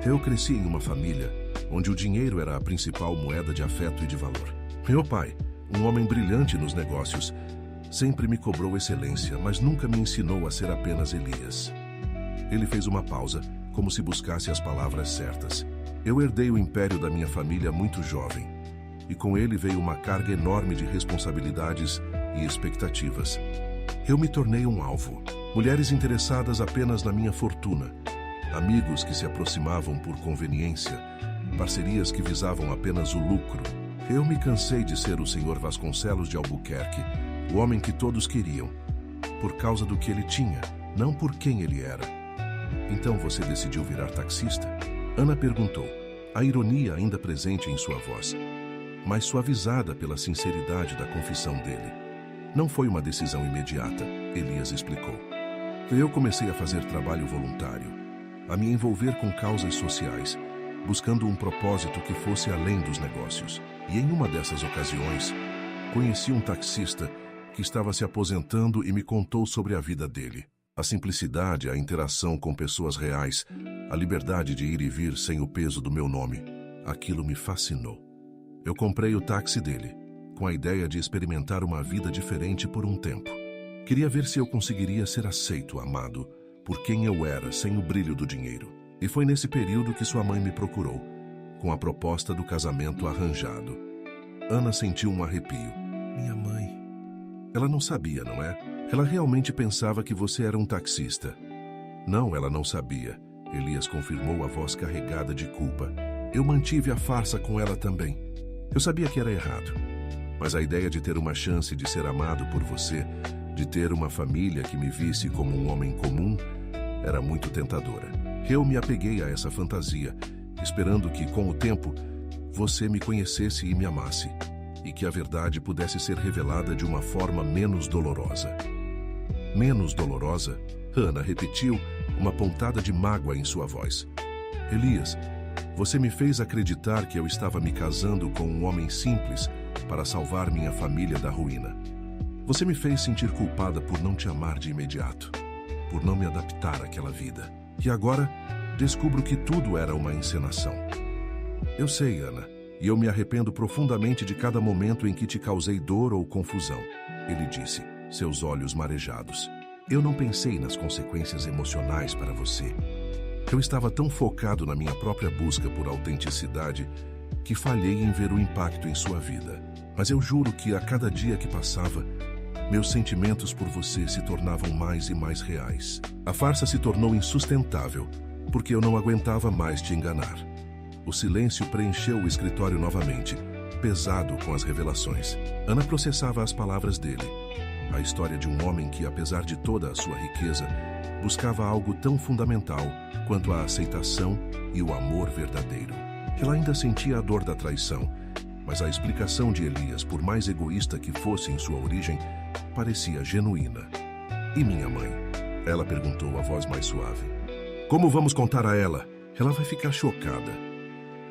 Eu cresci em uma família onde o dinheiro era a principal moeda de afeto e de valor. Meu pai, um homem brilhante nos negócios, sempre me cobrou excelência, mas nunca me ensinou a ser apenas Elias. Ele fez uma pausa, como se buscasse as palavras certas. Eu herdei o império da minha família muito jovem, e com ele veio uma carga enorme de responsabilidades e expectativas. Eu me tornei um alvo. Mulheres interessadas apenas na minha fortuna, amigos que se aproximavam por conveniência, parcerias que visavam apenas o lucro. Eu me cansei de ser o Sr. Vasconcelos de Albuquerque, o homem que todos queriam, por causa do que ele tinha, não por quem ele era. Então você decidiu virar taxista? Ana perguntou, a ironia ainda presente em sua voz, mas suavizada pela sinceridade da confissão dele. Não foi uma decisão imediata, Elias explicou. Eu comecei a fazer trabalho voluntário, a me envolver com causas sociais, buscando um propósito que fosse além dos negócios. E em uma dessas ocasiões, conheci um taxista que estava se aposentando e me contou sobre a vida dele. A simplicidade, a interação com pessoas reais, a liberdade de ir e vir sem o peso do meu nome. Aquilo me fascinou. Eu comprei o táxi dele, com a ideia de experimentar uma vida diferente por um tempo. Queria ver se eu conseguiria ser aceito, amado, por quem eu era, sem o brilho do dinheiro. E foi nesse período que sua mãe me procurou, com a proposta do casamento arranjado. Ana sentiu um arrepio. Minha mãe. Ela não sabia, não é? Ela realmente pensava que você era um taxista. Não, ela não sabia. Elias confirmou a voz carregada de culpa. Eu mantive a farsa com ela também. Eu sabia que era errado. Mas a ideia de ter uma chance de ser amado por você, de ter uma família que me visse como um homem comum, era muito tentadora. Eu me apeguei a essa fantasia, esperando que, com o tempo, você me conhecesse e me amasse, e que a verdade pudesse ser revelada de uma forma menos dolorosa. Menos dolorosa? Ana repetiu, uma pontada de mágoa em sua voz. Elias, você me fez acreditar que eu estava me casando com um homem simples para salvar minha família da ruína. Você me fez sentir culpada por não te amar de imediato, por não me adaptar àquela vida. E agora, descubro que tudo era uma encenação. Eu sei, Ana, e eu me arrependo profundamente de cada momento em que te causei dor ou confusão, ele disse, seus olhos marejados. Eu não pensei nas consequências emocionais para você. Eu estava tão focado na minha própria busca por autenticidade que falhei em ver o impacto em sua vida. Mas eu juro que a cada dia que passava, meus sentimentos por você se tornavam mais e mais reais. A farsa se tornou insustentável, porque eu não aguentava mais te enganar. O silêncio preencheu o escritório novamente, pesado com as revelações. Ana processava as palavras dele. A história de um homem que, apesar de toda a sua riqueza, buscava algo tão fundamental quanto a aceitação e o amor verdadeiro. Ela ainda sentia a dor da traição, mas a explicação de Elias, por mais egoísta que fosse em sua origem, parecia genuína. E minha mãe? Ela perguntou, a voz mais suave. Como vamos contar a ela? Ela vai ficar chocada.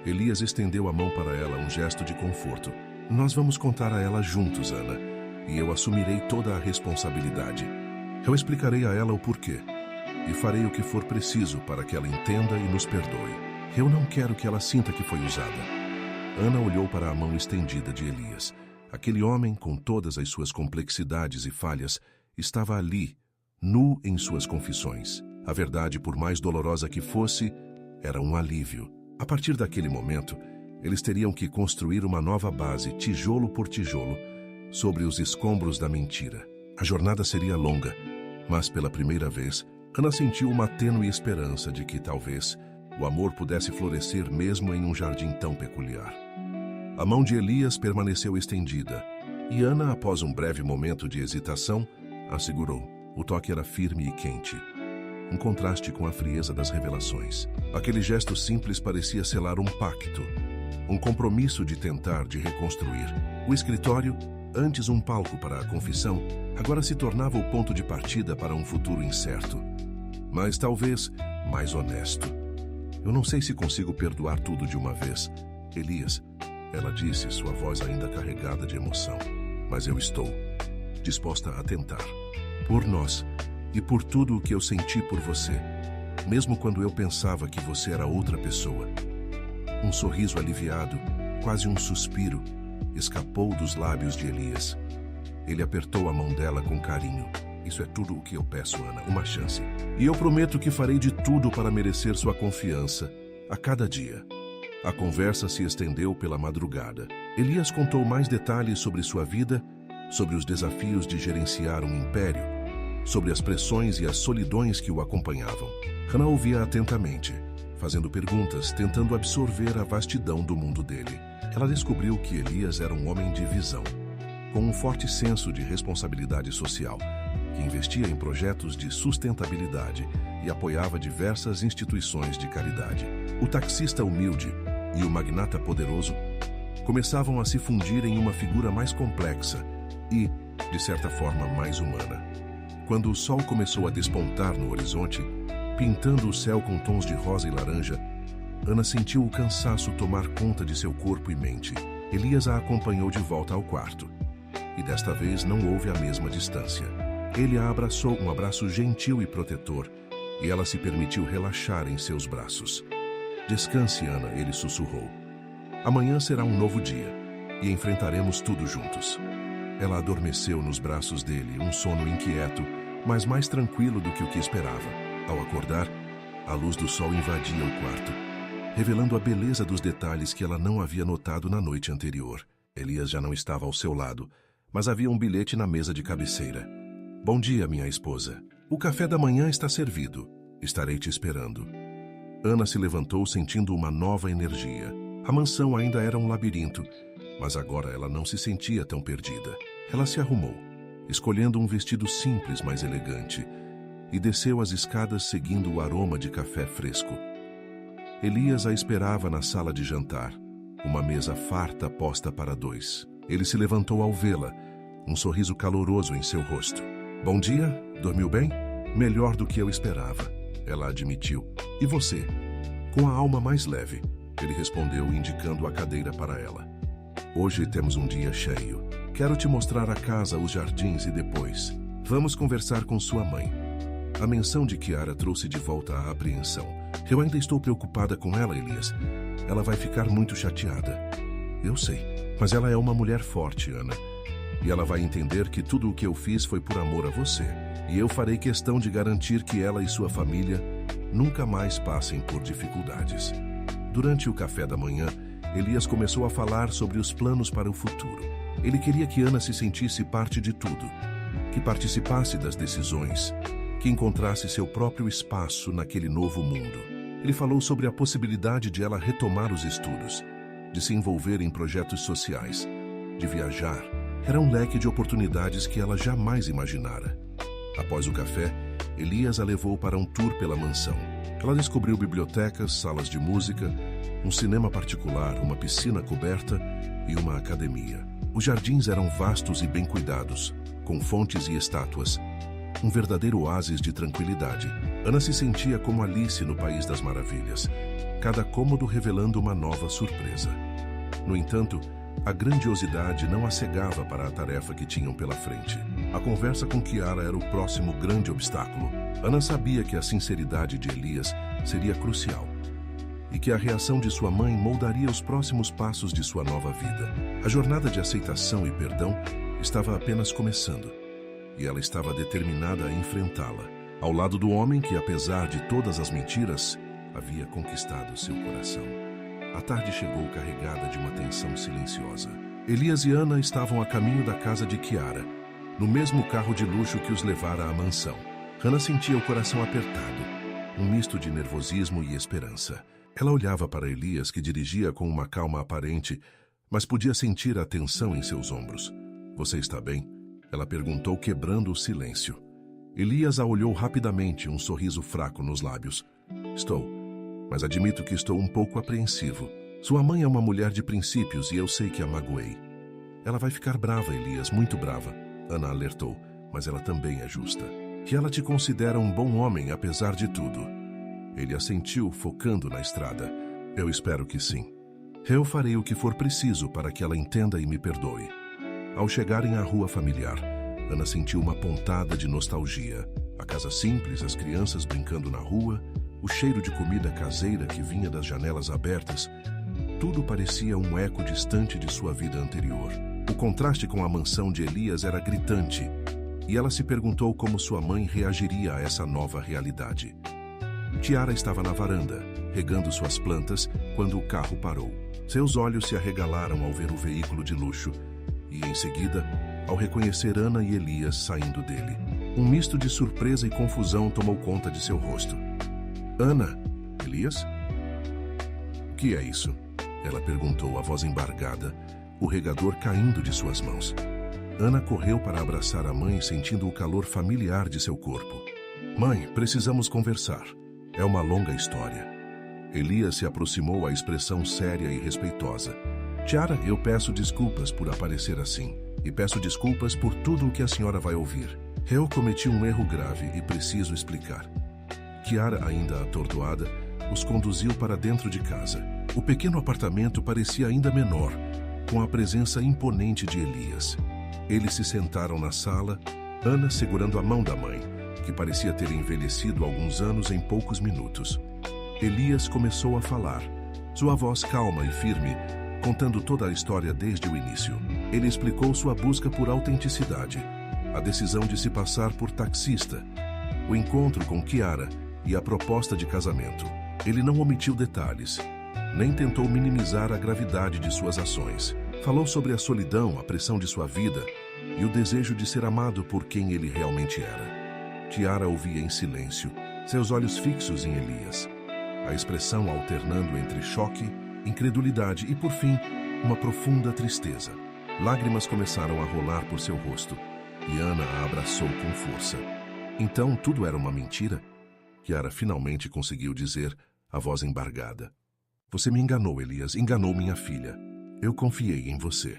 Elias estendeu a mão para ela, um gesto de conforto. Nós vamos contar a ela juntos, Ana, e eu assumirei toda a responsabilidade. Eu explicarei a ela o porquê, e farei o que for preciso para que ela entenda e nos perdoe. Eu não quero que ela sinta que foi usada. Ana olhou para a mão estendida de Elias. Aquele homem, com todas as suas complexidades e falhas, estava ali, nu em suas confissões. A verdade, por mais dolorosa que fosse, era um alívio. A partir daquele momento, eles teriam que construir uma nova base, tijolo por tijolo, sobre os escombros da mentira. A jornada seria longa, mas pela primeira vez, Ana sentiu uma tênue esperança de que, talvez, o amor pudesse florescer mesmo em um jardim tão peculiar. A mão de Elias permaneceu estendida, e Ana, após um breve momento de hesitação, a segurou. O toque era firme e quente, um contraste com a frieza das revelações. Aquele gesto simples parecia selar um pacto, um compromisso de tentar de reconstruir. O escritório, antes um palco para a confissão, agora se tornava o ponto de partida para um futuro incerto, mas talvez mais honesto. Eu não sei se consigo perdoar tudo de uma vez, Elias, ela disse, sua voz ainda carregada de emoção. Mas eu estou disposta a tentar. Por nós e por tudo o que eu senti por você, mesmo quando eu pensava que você era outra pessoa. Um sorriso aliviado, quase um suspiro, escapou dos lábios de Elias. Ele apertou a mão dela com carinho. Isso é tudo o que eu peço, Ana, uma chance. E eu prometo que farei de tudo para merecer sua confiança, a cada dia. A conversa se estendeu pela madrugada. Elias contou mais detalhes sobre sua vida sobre os desafios de gerenciar um império, sobre as pressões e as solidões que o acompanhavam. Hannah ouvia atentamente, fazendo perguntas, tentando absorver a vastidão do mundo dele. Ela descobriu que Elias era um homem de visão, com um forte senso de responsabilidade social, que investia em projetos de sustentabilidade e apoiava diversas instituições de caridade. O taxista humilde e o magnata poderoso começavam a se fundir em uma figura mais complexa e, de certa forma, mais humana. Quando o sol começou a despontar no horizonte, pintando o céu com tons de rosa e laranja, Hannah sentiu o cansaço tomar conta de seu corpo e mente. Elias a acompanhou de volta ao quarto, e desta vez não houve a mesma distância. Ele a abraçou um abraço gentil e protetor, e ela se permitiu relaxar em seus braços. Descanse, Hannah, ele sussurrou. Amanhã será um novo dia, e enfrentaremos tudo juntos. Ela adormeceu nos braços dele, um sono inquieto, mas mais tranquilo do que o que esperava. Ao acordar, a luz do sol invadia o quarto, revelando a beleza dos detalhes que ela não havia notado na noite anterior. Elias já não estava ao seu lado, mas havia um bilhete na mesa de cabeceira. Bom dia, minha esposa. O café da manhã está servido. Estarei te esperando. Hannah se levantou sentindo uma nova energia. A mansão ainda era um labirinto, mas agora ela não se sentia tão perdida. Ela se arrumou, escolhendo um vestido simples, mas elegante, e desceu as escadas seguindo o aroma de café fresco. Elias a esperava na sala de jantar, uma mesa farta posta para dois. Ele se levantou ao vê-la, um sorriso caloroso em seu rosto. Bom dia, dormiu bem? Melhor do que eu esperava, ela admitiu. E você? Com a alma mais leve, ele respondeu, indicando a cadeira para ela. Hoje temos um dia cheio. Quero te mostrar a casa, os jardins e depois vamos conversar com sua mãe. A menção de Kiara trouxe de volta a apreensão. Eu ainda estou preocupada com ela, Elias. Ela vai ficar muito chateada. Eu sei, mas ela é uma mulher forte, Hannah. E ela vai entender que tudo o que eu fiz foi por amor a você. E eu farei questão de garantir que ela e sua família nunca mais passem por dificuldades. Durante o café da manhã, Elias começou a falar sobre os planos para o futuro. Ele queria que Hannah se sentisse parte de tudo, que participasse das decisões, que encontrasse seu próprio espaço naquele novo mundo. Ele falou sobre a possibilidade de ela retomar os estudos, de se envolver em projetos sociais, de viajar. Era um leque de oportunidades que ela jamais imaginara. Após o café, Elias a levou para um tour pela mansão. Ela descobriu bibliotecas, salas de música, um cinema particular, uma piscina coberta e uma academia. Os jardins eram vastos e bem cuidados, com fontes e estátuas. Um verdadeiro oásis de tranquilidade. Hannah se sentia como Alice no País das Maravilhas, cada cômodo revelando uma nova surpresa. No entanto, a grandiosidade não a cegava para a tarefa que tinham pela frente. A conversa com Kiara era o próximo grande obstáculo. Hannah sabia que a sinceridade de Elias seria crucial e que a reação de sua mãe moldaria os próximos passos de sua nova vida. A jornada de aceitação e perdão estava apenas começando, e ela estava determinada a enfrentá-la, ao lado do homem que, apesar de todas as mentiras, havia conquistado seu coração. A tarde chegou carregada de uma tensão silenciosa. Elias e Hannah estavam a caminho da casa de Kiara, no mesmo carro de luxo que os levara à mansão. Hannah sentia o coração apertado, um misto de nervosismo e esperança. Ela olhava para Elias, que dirigia com uma calma aparente, mas podia sentir a tensão em seus ombros. Você está bem? Ela perguntou, quebrando o silêncio. Elias a olhou rapidamente, um sorriso fraco nos lábios. Estou, mas admito que estou um pouco apreensivo. Sua mãe é uma mulher de princípios e eu sei que a magoei. Ela vai ficar brava, Elias, muito brava. Hannah alertou, mas ela também é justa. Que ela te considera um bom homem, apesar de tudo. Ele assentiu, focando na estrada. Eu espero que sim. Eu farei o que for preciso para que ela entenda e me perdoe. Ao chegarem à rua familiar, Hannah sentiu uma pontada de nostalgia. A casa simples, as crianças brincando na rua, o cheiro de comida caseira que vinha das janelas abertas, tudo parecia um eco distante de sua vida anterior. O contraste com a mansão de Elias era gritante, e ela se perguntou como sua mãe reagiria a essa nova realidade. Kiara estava na varanda, regando suas plantas, quando o carro parou. Seus olhos se arregalaram ao ver o veículo de luxo, e em seguida, ao reconhecer Ana e Elias saindo dele. Um misto de surpresa e confusão tomou conta de seu rosto. Ana? Elias? O que é isso? Ela perguntou, a voz embargada, o regador caindo de suas mãos. Ana correu para abraçar a mãe, sentindo o calor familiar de seu corpo. Mãe, precisamos conversar. É uma longa história. Elias se aproximou à expressão séria e respeitosa. Tiara, eu peço desculpas por aparecer assim. E peço desculpas por tudo o que a senhora vai ouvir. Eu cometi um erro grave e preciso explicar. Kiara, ainda atordoada, os conduziu para dentro de casa. O pequeno apartamento parecia ainda menor, com a presença imponente de Elias. Eles se sentaram na sala, Ana segurando a mão da mãe, que parecia ter envelhecido alguns anos em poucos minutos. Elias começou a falar, sua voz calma e firme, contando toda a história desde o início. Ele explicou sua busca por autenticidade, a decisão de se passar por taxista, o encontro com Kiara e a proposta de casamento. Ele não omitiu detalhes, nem tentou minimizar a gravidade de suas ações. Falou sobre a solidão, a pressão de sua vida e o desejo de ser amado por quem ele realmente era. Kiara ouvia em silêncio, seus olhos fixos em Elias, a expressão alternando entre choque, incredulidade e, por fim, uma profunda tristeza. Lágrimas começaram a rolar por seu rosto e Ana a abraçou com força. Então tudo era uma mentira? Kiara finalmente conseguiu dizer, a voz embargada. Você me enganou, Elias, enganou minha filha. Eu confiei em você.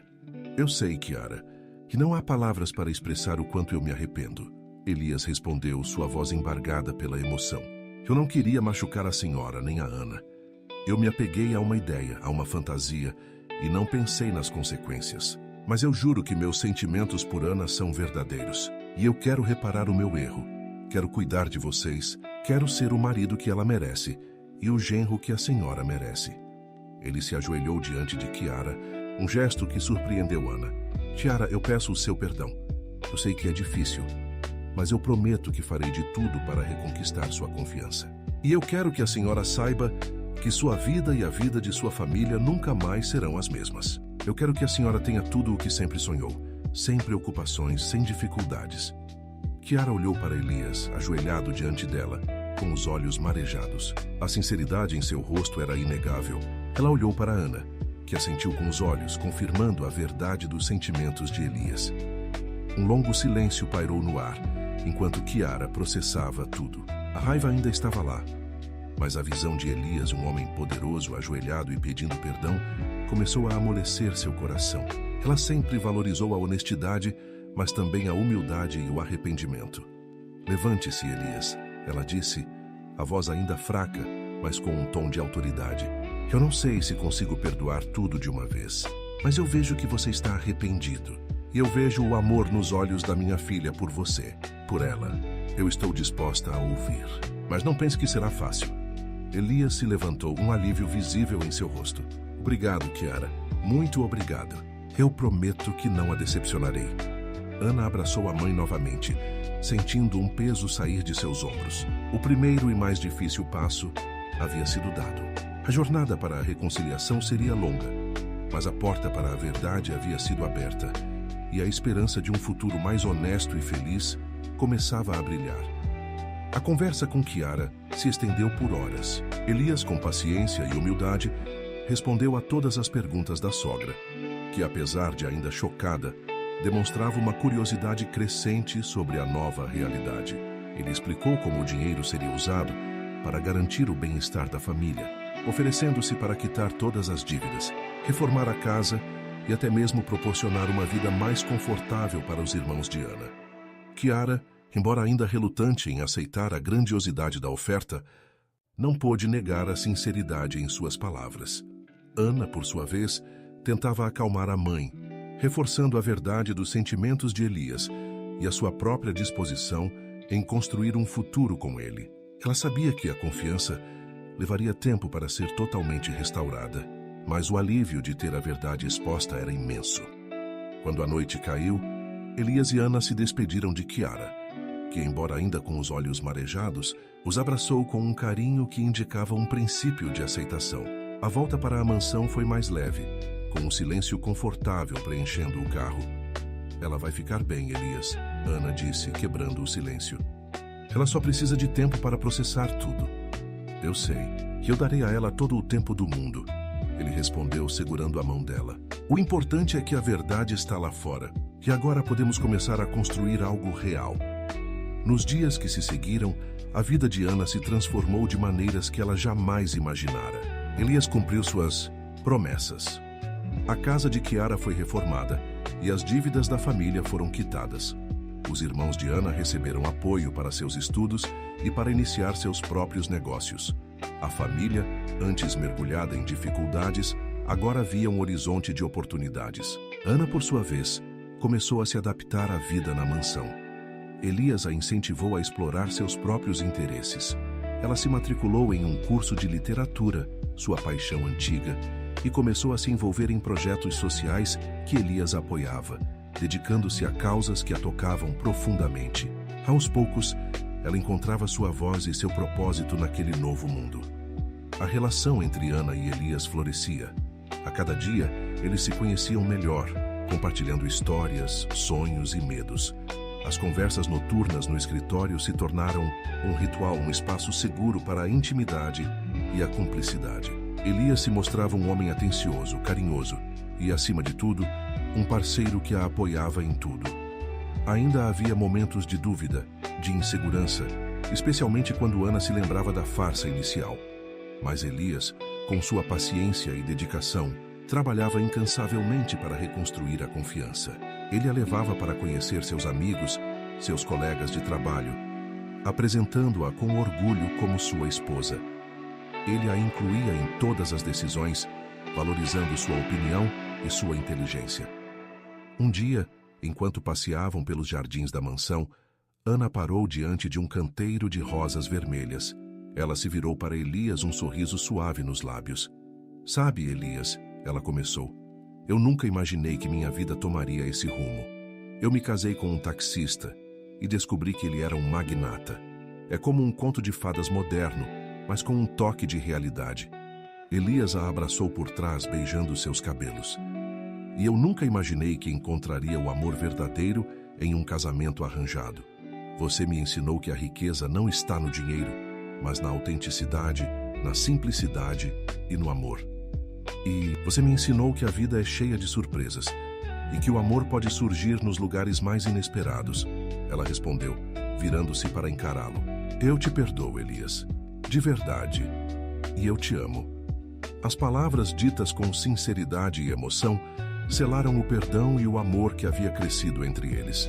Eu sei, Kiara, que não há palavras para expressar o quanto eu me arrependo. Elias respondeu, sua voz embargada pela emoção. Eu não queria machucar a senhora nem a Ana. Eu me apeguei a uma ideia, a uma fantasia, e não pensei nas consequências. Mas eu juro que meus sentimentos por Ana são verdadeiros. E eu quero reparar o meu erro. Quero cuidar de vocês. Quero ser o marido que ela merece e o genro que a senhora merece. Ele se ajoelhou diante de Kiara, um gesto que surpreendeu Ana. Kiara, eu peço o seu perdão. Eu sei que é difícil, mas eu prometo que farei de tudo para reconquistar sua confiança. E eu quero que a senhora saiba que sua vida e a vida de sua família nunca mais serão as mesmas. Eu quero que a senhora tenha tudo o que sempre sonhou, sem preocupações, sem dificuldades. Kiara olhou para Elias, ajoelhado diante dela, com os olhos marejados. A sinceridade em seu rosto era inegável. Ela olhou para Ana, que assentiu com os olhos, confirmando a verdade dos sentimentos de Elias. Um longo silêncio pairou no ar, enquanto Kiara processava tudo. A raiva ainda estava lá, mas a visão de Elias, um homem poderoso, ajoelhado e pedindo perdão, começou a amolecer seu coração. Ela sempre valorizou a honestidade, mas também a humildade e o arrependimento. Levante-se, Elias, ela disse, a voz ainda fraca, mas com um tom de autoridade. Eu não sei se consigo perdoar tudo de uma vez, mas eu vejo que você está arrependido. E eu vejo o amor nos olhos da minha filha por você, por ela. Eu estou disposta a ouvir. Mas não pense que será fácil. Elias se levantou, um alívio visível em seu rosto. Obrigado, Kiara. Muito obrigado. Eu prometo que não a decepcionarei. Ana abraçou a mãe novamente, sentindo um peso sair de seus ombros. O primeiro e mais difícil passo havia sido dado. A jornada para a reconciliação seria longa, mas a porta para a verdade havia sido aberta, e a esperança de um futuro mais honesto e feliz começava a brilhar. A conversa com Kiara se estendeu por horas. Elias, com paciência e humildade, respondeu a todas as perguntas da sogra, que, apesar de ainda chocada, demonstrava uma curiosidade crescente sobre a nova realidade. Ele explicou como o dinheiro seria usado para garantir o bem-estar da família, oferecendo-se para quitar todas as dívidas, reformar a casa e até mesmo proporcionar uma vida mais confortável para os irmãos de Ana. Kiara, embora ainda relutante em aceitar a grandiosidade da oferta, não pôde negar a sinceridade em suas palavras. Ana, por sua vez, tentava acalmar a mãe, reforçando a verdade dos sentimentos de Elias e a sua própria disposição em construir um futuro com ele. Ela sabia que a confiança levaria tempo para ser totalmente restaurada, mas o alívio de ter a verdade exposta era imenso. Quando a noite caiu, Elias e Ana se despediram de Kiara, que, embora ainda com os olhos marejados, os abraçou com um carinho que indicava um princípio de aceitação. A volta para a mansão foi mais leve, com um silêncio confortável preenchendo o carro. Ela vai ficar bem, Elias, Ana disse, quebrando o silêncio. Ela só precisa de tempo para processar tudo. Eu sei, e eu darei a ela todo o tempo do mundo. Ele respondeu, segurando a mão dela. O importante é que a verdade está lá fora, e agora podemos começar a construir algo real. Nos dias que se seguiram, a vida de Ana se transformou de maneiras que ela jamais imaginara. Elias cumpriu suas promessas. A casa de Chiara foi reformada e as dívidas da família foram quitadas. Os irmãos de Ana receberam apoio para seus estudos e para iniciar seus próprios negócios. A família, antes mergulhada em dificuldades, agora via um horizonte de oportunidades. Ana, por sua vez, começou a se adaptar à vida na mansão. Elias a incentivou a explorar seus próprios interesses. Ela se matriculou em um curso de literatura, sua paixão antiga, e começou a se envolver em projetos sociais que Elias apoiava, dedicando-se a causas que a tocavam profundamente. Aos poucos, ela encontrava sua voz e seu propósito naquele novo mundo. A relação entre Ana e Elias florescia. A cada dia, eles se conheciam melhor, compartilhando histórias, sonhos e medos. As conversas noturnas no escritório se tornaram um ritual, um espaço seguro para a intimidade e a cumplicidade. Elias se mostrava um homem atencioso, carinhoso e, acima de tudo, um parceiro que a apoiava em tudo. Ainda havia momentos de dúvida, de insegurança, especialmente quando Ana se lembrava da farsa inicial. Mas Elias, com sua paciência e dedicação, trabalhava incansavelmente para reconstruir a confiança. Ele a levava para conhecer seus amigos, seus colegas de trabalho, apresentando-a com orgulho como sua esposa. Ele a incluía em todas as decisões, valorizando sua opinião e sua inteligência. Um dia, enquanto passeavam pelos jardins da mansão, Ana parou diante de um canteiro de rosas vermelhas. Ela se virou para Elias, um sorriso suave nos lábios. Sabe, Elias, ela começou, eu nunca imaginei que minha vida tomaria esse rumo. Eu me casei com um taxista e descobri que ele era um magnata. É como um conto de fadas moderno, mas com um toque de realidade. Elias a abraçou por trás, beijando seus cabelos. E eu nunca imaginei que encontraria o amor verdadeiro em um casamento arranjado. Você me ensinou que a riqueza não está no dinheiro, mas na autenticidade, na simplicidade e no amor. E você me ensinou que a vida é cheia de surpresas e que o amor pode surgir nos lugares mais inesperados. Ela respondeu, virando-se para encará-lo. Eu te perdoo, Elias. De verdade. E eu te amo. As palavras ditas com sinceridade e emoção selaram o perdão e o amor que havia crescido entre eles.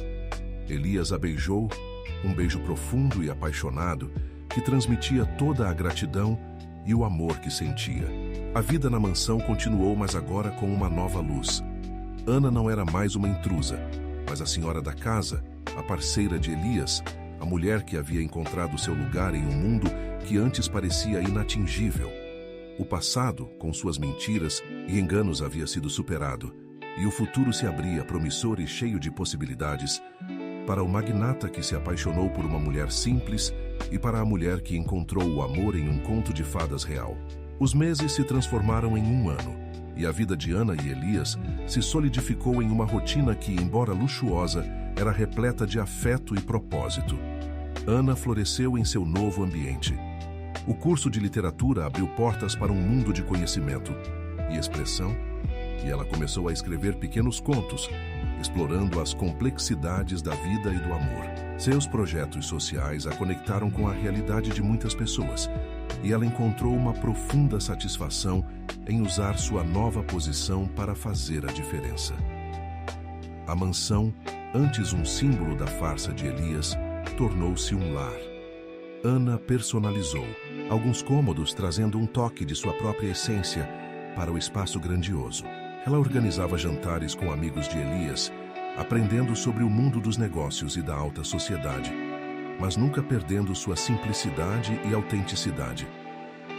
Elias a beijou, um beijo profundo e apaixonado que transmitia toda a gratidão e o amor que sentia. A vida na mansão continuou, mas agora com uma nova luz. Ana não era mais uma intrusa, mas a senhora da casa, a parceira de Elias, a mulher que havia encontrado seu lugar em um mundo que antes parecia inatingível. O passado, com suas mentiras e enganos, havia sido superado, e o futuro se abria promissor e cheio de possibilidades para o magnata que se apaixonou por uma mulher simples e para a mulher que encontrou o amor em um conto de fadas real. Os meses se transformaram em um ano, e a vida de Ana e Elias se solidificou em uma rotina que, embora luxuosa, era repleta de afeto e propósito. Ana floresceu em seu novo ambiente. O curso de literatura abriu portas para um mundo de conhecimento e expressão, e ela começou a escrever pequenos contos, explorando as complexidades da vida e do amor. Seus projetos sociais a conectaram com a realidade de muitas pessoas, e ela encontrou uma profunda satisfação em usar sua nova posição para fazer a diferença. A mansão, antes um símbolo da farsa de Elias, tornou-se um lar. Ana personalizou alguns cômodos, trazendo um toque de sua própria essência para o espaço grandioso. Ela organizava jantares com amigos de Elias, aprendendo sobre o mundo dos negócios e da alta sociedade, mas nunca perdendo sua simplicidade e autenticidade.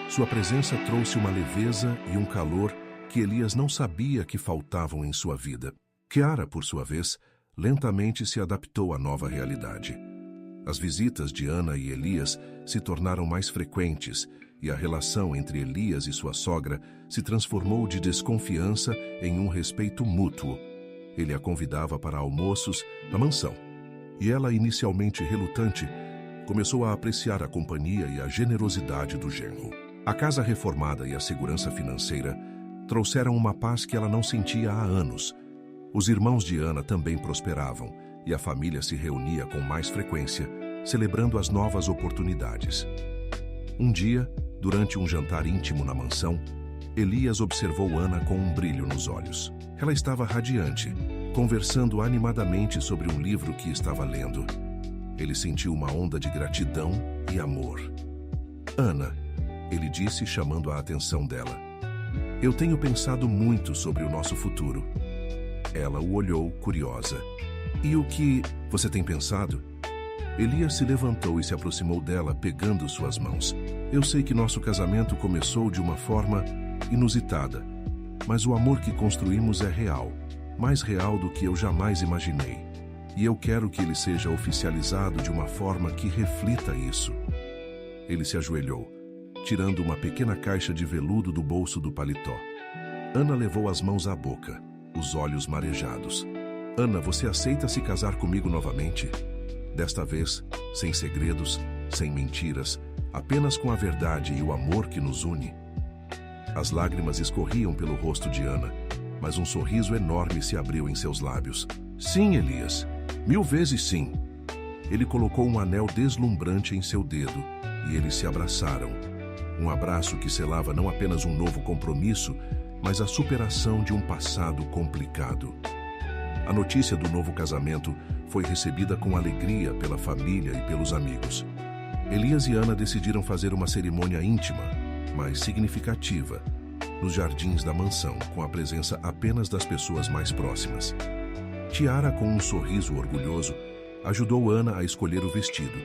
Sua presença trouxe uma leveza e um calor que Elias não sabia que faltavam em sua vida. Chiara, por sua vez, lentamente se adaptou à nova realidade. As visitas de Ana e Elias se tornaram mais frequentes e a relação entre Elias e sua sogra se transformou de desconfiança em um respeito mútuo. Ele a convidava para almoços na mansão, e ela, inicialmente relutante, começou a apreciar a companhia e a generosidade do genro. A casa reformada e a segurança financeira trouxeram uma paz que ela não sentia há anos. Os irmãos de Ana também prosperavam, e a família se reunia com mais frequência, celebrando as novas oportunidades. Um dia, durante um jantar íntimo na mansão, Elias observou Ana com um brilho nos olhos. Ela estava radiante, conversando animadamente sobre um livro que estava lendo. Ele sentiu uma onda de gratidão e amor. Ana, ele disse, chamando a atenção dela. Eu tenho pensado muito sobre o nosso futuro. Ela o olhou, curiosa. E o que você tem pensado? Elias se levantou e se aproximou dela, pegando suas mãos. Eu sei que nosso casamento começou de uma forma inusitada, mas o amor que construímos é real, mais real do que eu jamais imaginei. E eu quero que ele seja oficializado de uma forma que reflita isso. Ele se ajoelhou, tirando uma pequena caixa de veludo do bolso do paletó. Ana levou as mãos à boca, os olhos marejados. Ana, você aceita se casar comigo novamente? Desta vez, sem segredos, sem mentiras, apenas com a verdade e o amor que nos une. As lágrimas escorriam pelo rosto de Ana, mas um sorriso enorme se abriu em seus lábios. Sim, Elias, 1000 vezes sim. Ele colocou um anel deslumbrante em seu dedo e eles se abraçaram. Um abraço que selava não apenas um novo compromisso, mas a superação de um passado complicado. A notícia do novo casamento foi recebida com alegria pela família e pelos amigos. Elias e Ana decidiram fazer uma cerimônia íntima, mas significativa, nos jardins da mansão, com a presença apenas das pessoas mais próximas. Tiara, com um sorriso orgulhoso, ajudou Ana a escolher o vestido,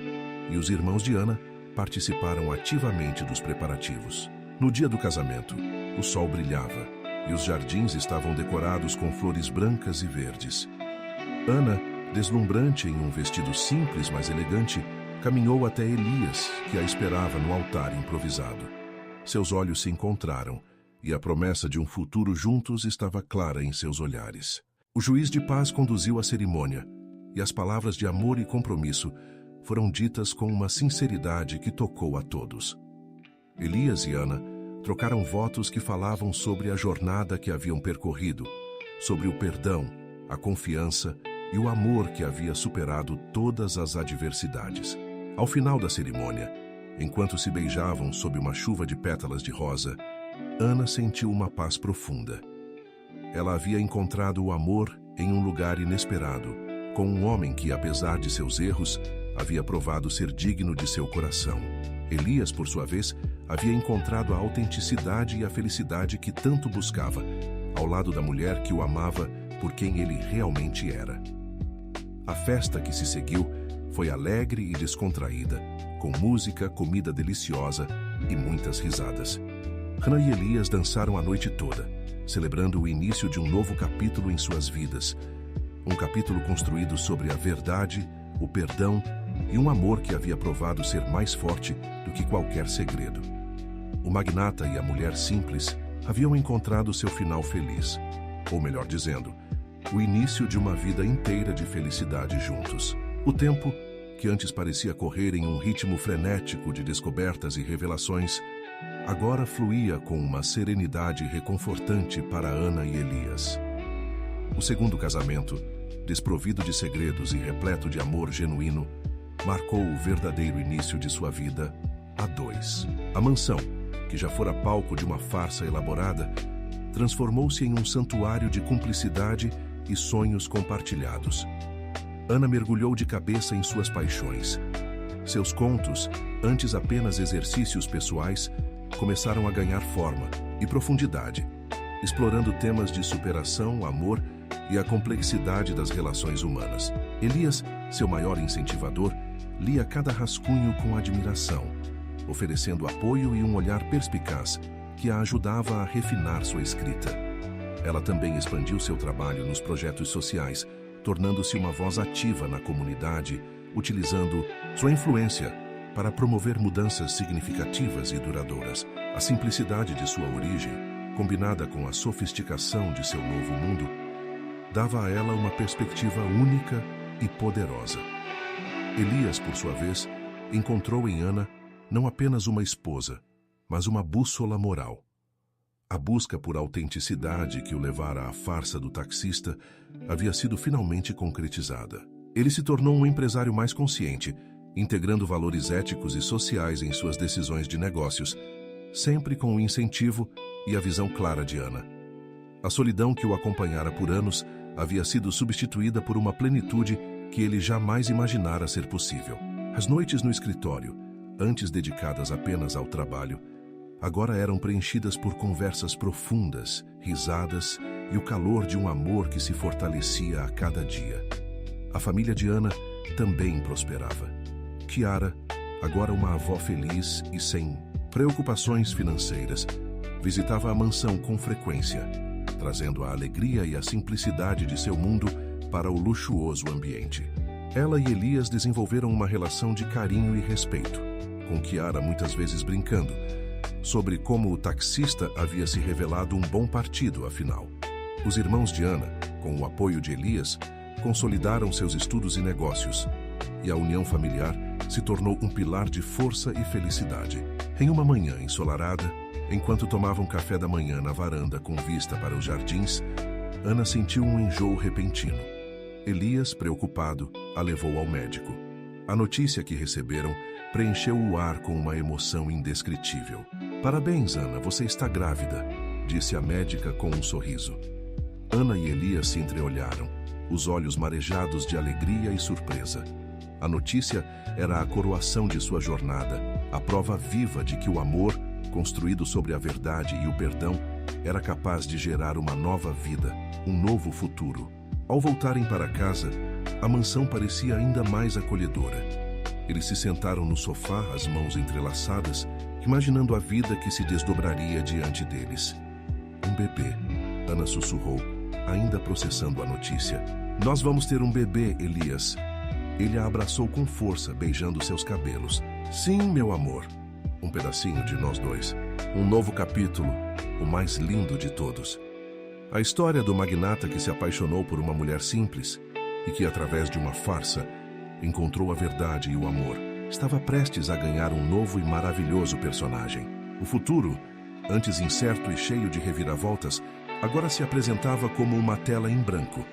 e os irmãos de Ana participaram ativamente dos preparativos. No dia do casamento, o sol brilhava, e os jardins estavam decorados com flores brancas e verdes. Ana, deslumbrante em um vestido simples, mas elegante, caminhou até Elias, que a esperava no altar improvisado. Seus olhos se encontraram, e a promessa de um futuro juntos estava clara em seus olhares. O juiz de paz conduziu a cerimônia, e as palavras de amor e compromisso foram ditas com uma sinceridade que tocou a todos. Elias e Ana trocaram votos que falavam sobre a jornada que haviam percorrido, sobre o perdão, a confiança e o amor que havia superado todas as adversidades. Ao final da cerimônia, enquanto se beijavam sob uma chuva de pétalas de rosa, Ana sentiu uma paz profunda. Ela havia encontrado o amor em um lugar inesperado, com um homem que, apesar de seus erros, havia provado ser digno de seu coração. Elias, por sua vez, havia encontrado a autenticidade e a felicidade que tanto buscava, ao lado da mulher que o amava por quem ele realmente era. A festa que se seguiu foi alegre e descontraída, com música, comida deliciosa e muitas risadas. Ana e Elias dançaram a noite toda, celebrando o início de um novo capítulo em suas vidas. Um capítulo construído sobre a verdade, o perdão e um amor que havia provado ser mais forte do que qualquer segredo. O magnata e a mulher simples haviam encontrado seu final feliz, ou melhor dizendo, o início de uma vida inteira de felicidade juntos. O tempo, que antes parecia correr em um ritmo frenético de descobertas e revelações, agora fluía com uma serenidade reconfortante para Ana e Elias. O segundo casamento, desprovido de segredos e repleto de amor genuíno, marcou o verdadeiro início de sua vida a dois. A mansão, que já fora palco de uma farsa elaborada, transformou-se em um santuário de cumplicidade e sonhos compartilhados. Ana mergulhou de cabeça em suas paixões. Seus contos, antes apenas exercícios pessoais, começaram a ganhar forma e profundidade, explorando temas de superação, amor e a complexidade das relações humanas. Elias, seu maior incentivador, lia cada rascunho com admiração, oferecendo apoio e um olhar perspicaz que a ajudava a refinar sua escrita. Ela também expandiu seu trabalho nos projetos sociais, tornando-se uma voz ativa na comunidade, utilizando sua influência para promover mudanças significativas e duradouras. A simplicidade de sua origem, combinada com a sofisticação de seu novo mundo, dava a ela uma perspectiva única e poderosa. Elias, por sua vez, encontrou em Ana não apenas uma esposa, mas uma bússola moral. A busca por autenticidade que o levara à farsa do taxista havia sido finalmente concretizada. Ele se tornou um empresário mais consciente, integrando valores éticos e sociais em suas decisões de negócios, sempre com o incentivo e a visão clara de Ana. A solidão que o acompanhara por anos havia sido substituída por uma plenitude que ele jamais imaginara ser possível. As noites no escritório, antes dedicadas apenas ao trabalho, agora eram preenchidas por conversas profundas, risadas e o calor de um amor que se fortalecia a cada dia. A família de Ana também prosperava. Chiara, agora uma avó feliz e sem preocupações financeiras, visitava a mansão com frequência, trazendo a alegria e a simplicidade de seu mundo para o luxuoso ambiente. Ela e Elias desenvolveram uma relação de carinho e respeito, com Chiara muitas vezes brincando sobre como o taxista havia se revelado um bom partido, afinal. Os irmãos de Ana, com o apoio de Elias, consolidaram seus estudos e negócios, e a união familiar se tornou um pilar de força e felicidade. Em uma manhã ensolarada, enquanto tomavam café da manhã na varanda com vista para os jardins, Ana sentiu um enjoo repentino. Elias, preocupado, a levou ao médico. A notícia que receberam preencheu o ar com uma emoção indescritível. "Parabéns, Ana, você está grávida", disse a médica com um sorriso. Ana e Elias se entreolharam, os olhos marejados de alegria e surpresa. A notícia era a coroação de sua jornada, a prova viva de que o amor, construído sobre a verdade e o perdão, era capaz de gerar uma nova vida, um novo futuro. Ao voltarem para casa, a mansão parecia ainda mais acolhedora. Eles se sentaram no sofá, as mãos entrelaçadas, imaginando a vida que se desdobraria diante deles. "Um bebê", Ana sussurrou, ainda processando a notícia. "Nós vamos ter um bebê, Elias." Ele a abraçou com força, beijando seus cabelos. "Sim, meu amor. Um pedacinho de nós dois. Um novo capítulo, o mais lindo de todos." A história do magnata que se apaixonou por uma mulher simples e que, através de uma farsa, encontrou a verdade e o amor, estava prestes a ganhar um novo e maravilhoso personagem. O futuro, antes incerto e cheio de reviravoltas, agora se apresentava como uma tela em branco,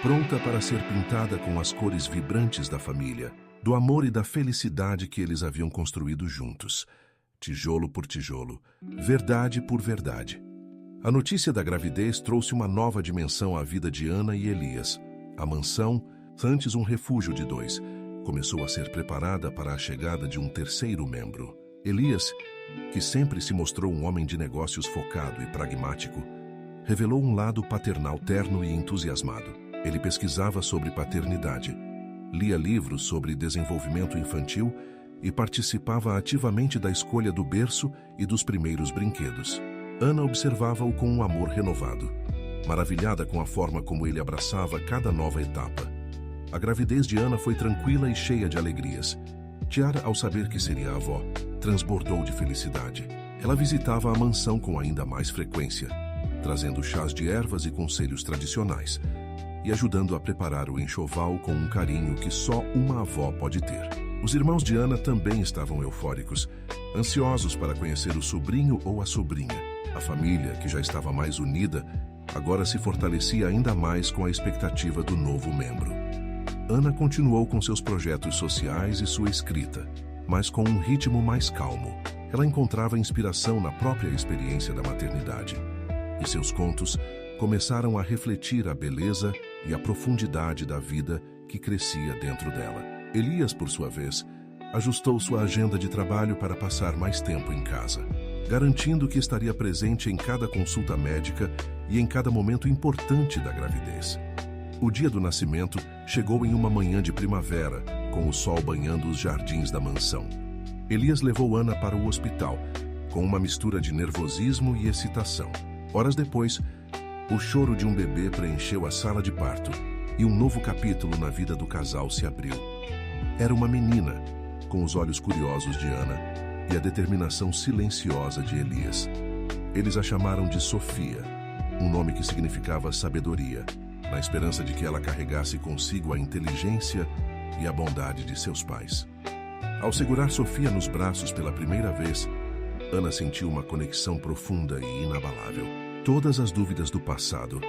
pronta para ser pintada com as cores vibrantes da família, do amor e da felicidade que eles haviam construído juntos, tijolo por tijolo, verdade por verdade. A notícia da gravidez trouxe uma nova dimensão à vida de Ana e Elias. A mansão, antes um refúgio de dois, começou a ser preparada para a chegada de um terceiro membro. Elias, que sempre se mostrou um homem de negócios focado e pragmático, revelou um lado paternal terno e entusiasmado. Ele pesquisava sobre paternidade, lia livros sobre desenvolvimento infantil e participava ativamente da escolha do berço e dos primeiros brinquedos. Ana observava-o com um amor renovado, maravilhada com a forma como ele abraçava cada nova etapa. A gravidez de Ana foi tranquila e cheia de alegrias. Chiara, ao saber que seria avó, transbordou de felicidade. Ela visitava a mansão com ainda mais frequência, trazendo chás de ervas e conselhos tradicionais, e ajudando a preparar o enxoval com um carinho que só uma avó pode ter. Os irmãos de Ana também estavam eufóricos, ansiosos para conhecer o sobrinho ou a sobrinha. A família, que já estava mais unida, agora se fortalecia ainda mais com a expectativa do novo membro. Ana continuou com seus projetos sociais e sua escrita, mas com um ritmo mais calmo. Ela encontrava inspiração na própria experiência da maternidade, e seus contos começaram a refletir a beleza e a profundidade da vida que crescia dentro dela. Elias, por sua vez, ajustou sua agenda de trabalho para passar mais tempo em casa, garantindo que estaria presente em cada consulta médica e em cada momento importante da gravidez. O dia do nascimento chegou em uma manhã de primavera, com o sol banhando os jardins da mansão. Elias levou Ana para o hospital, com uma mistura de nervosismo e excitação. Horas depois, o choro de um bebê preencheu a sala de parto e um novo capítulo na vida do casal se abriu. Era uma menina, com os olhos curiosos de Ana e a determinação silenciosa de Elias. Eles a chamaram de Sofia, um nome que significava sabedoria. na esperança de que ela carregasse consigo a inteligência e a bondade de seus pais. Ao segurar Sofia nos braços pela primeira vez, Ana sentiu uma conexão profunda e inabalável. Todas as dúvidas do passado,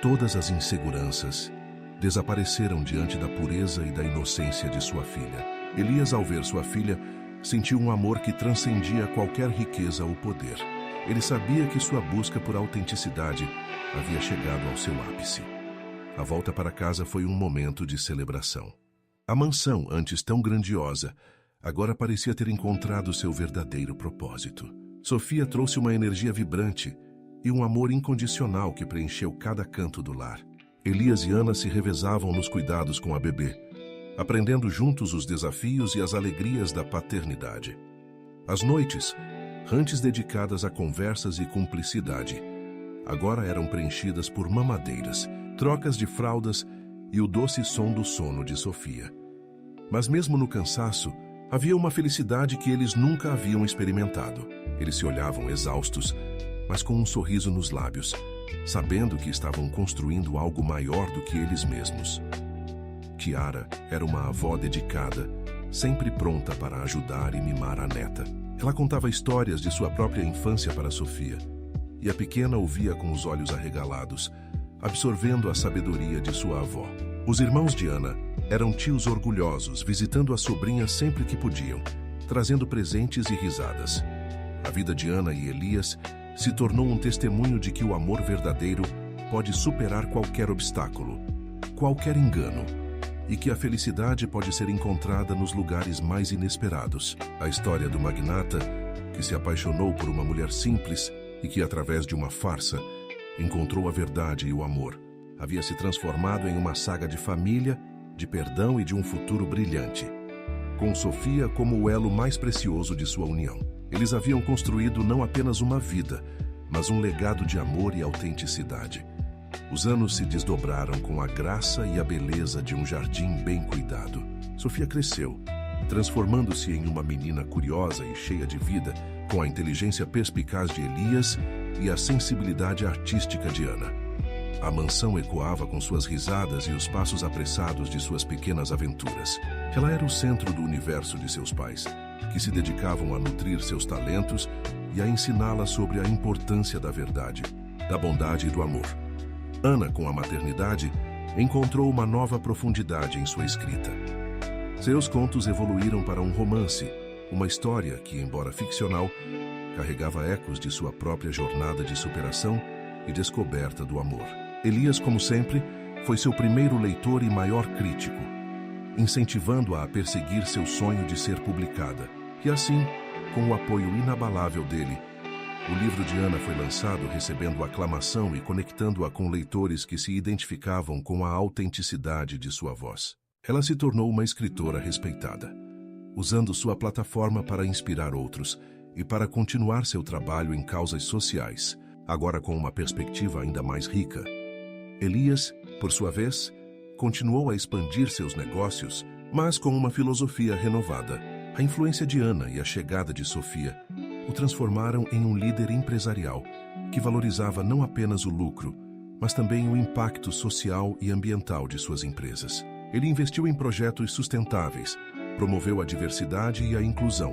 todas as inseguranças, desapareceram diante da pureza e da inocência de sua filha. Elias, ao ver sua filha, sentiu um amor que transcendia qualquer riqueza ou poder. Ele sabia que sua busca por autenticidade havia chegado ao seu ápice. A volta para casa foi um momento de celebração. A mansão, antes tão grandiosa, agora parecia ter encontrado seu verdadeiro propósito. Sofia trouxe uma energia vibrante e um amor incondicional que preencheu cada canto do lar. Elias e Ana se revezavam nos cuidados com a bebê, aprendendo juntos os desafios e as alegrias da paternidade. As noites, antes dedicadas a conversas e cumplicidade, agora eram preenchidas por mamadeiras, trocas de fraldas e o doce som do sono de Sofia. Mas mesmo no cansaço, havia uma felicidade que eles nunca haviam experimentado. Eles se olhavam exaustos, mas com um sorriso nos lábios, sabendo que estavam construindo algo maior do que eles mesmos. Chiara era uma avó dedicada, sempre pronta para ajudar e mimar a neta. Ela contava histórias de sua própria infância para Sofia, e a pequena ouvia com os olhos arregalados, absorvendo a sabedoria de sua avó. Os irmãos de Ana eram tios orgulhosos, visitando a sobrinha sempre que podiam, trazendo presentes e risadas. A vida de Ana e Elias se tornou um testemunho de que o amor verdadeiro pode superar qualquer obstáculo, qualquer engano, e que a felicidade pode ser encontrada nos lugares mais inesperados. A história do magnata, que se apaixonou por uma mulher simples e que, através de uma farsa, encontrou a verdade e o amor, havia se transformado em uma saga de família, de perdão e de um futuro brilhante, com Sofia como o elo mais precioso de sua união. Eles haviam construído não apenas uma vida, mas um legado de amor e autenticidade. Os anos se desdobraram com a graça e a beleza de um jardim bem cuidado. Sofia cresceu, transformando-se em uma menina curiosa e cheia de vida, com a inteligência perspicaz de Elias e a sensibilidade artística de Ana. A mansão ecoava com suas risadas e os passos apressados de suas pequenas aventuras. Ela era o centro do universo de seus pais, que se dedicavam a nutrir seus talentos e a ensiná-la sobre a importância da verdade, da bondade e do amor. Ana, com a maternidade, encontrou uma nova profundidade em sua escrita. Seus contos evoluíram para um romance, uma história que, embora ficcional, carregava ecos de sua própria jornada de superação e descoberta do amor. Elias, como sempre, foi seu primeiro leitor e maior crítico, incentivando-a a perseguir seu sonho de ser publicada. E assim, com o apoio inabalável dele, o livro de Ana foi lançado recebendo aclamação e conectando-a com leitores que se identificavam com a autenticidade de sua voz. Ela se tornou uma escritora respeitada, usando sua plataforma para inspirar outros e para continuar seu trabalho em causas sociais, agora com uma perspectiva ainda mais rica. Elias, por sua vez, continuou a expandir seus negócios, mas com uma filosofia renovada. A influência de Ana e a chegada de Sofia o transformaram em um líder empresarial que valorizava não apenas o lucro, mas também o impacto social e ambiental de suas empresas. Ele investiu em projetos sustentáveis, promoveu a diversidade e a inclusão,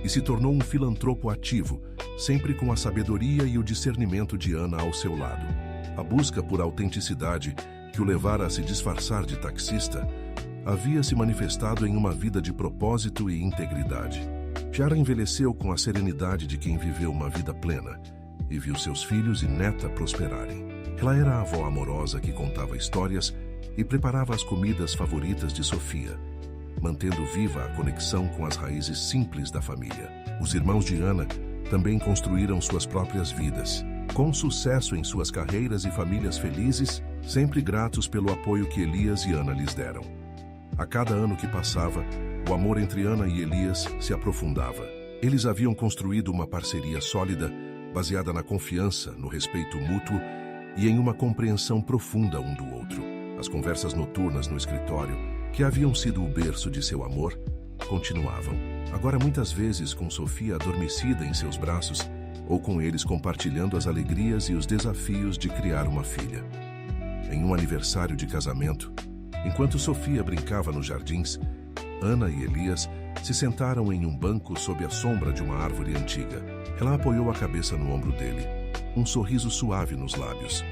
e se tornou um filantropo ativo, sempre com a sabedoria e o discernimento de Ana ao seu lado. A busca por autenticidade, que o levara a se disfarçar de taxista, havia se manifestado em uma vida de propósito e integridade. Chiara envelheceu com a serenidade de quem viveu uma vida plena e viu seus filhos e neta prosperarem. Ela era a avó amorosa que contava histórias e preparava as comidas favoritas de Sofia, mantendo viva a conexão com as raízes simples da família. Os irmãos de Ana também construíram suas próprias vidas, com sucesso em suas carreiras e famílias felizes, sempre gratos pelo apoio que Elias e Ana lhes deram. A cada ano que passava, o amor entre Ana e Elias se aprofundava. Eles haviam construído uma parceria sólida, baseada na confiança, no respeito mútuo e em uma compreensão profunda um do outro. As conversas noturnas no escritório, que haviam sido o berço de seu amor, continuavam. Agora muitas vezes com Sofia adormecida em seus braços, ou com eles compartilhando as alegrias e os desafios de criar uma filha. Em um aniversário de casamento, enquanto Sofia brincava nos jardins, Ana e Elias se sentaram em um banco sob a sombra de uma árvore antiga. Ela apoiou a cabeça no ombro dele, um sorriso suave nos lábios.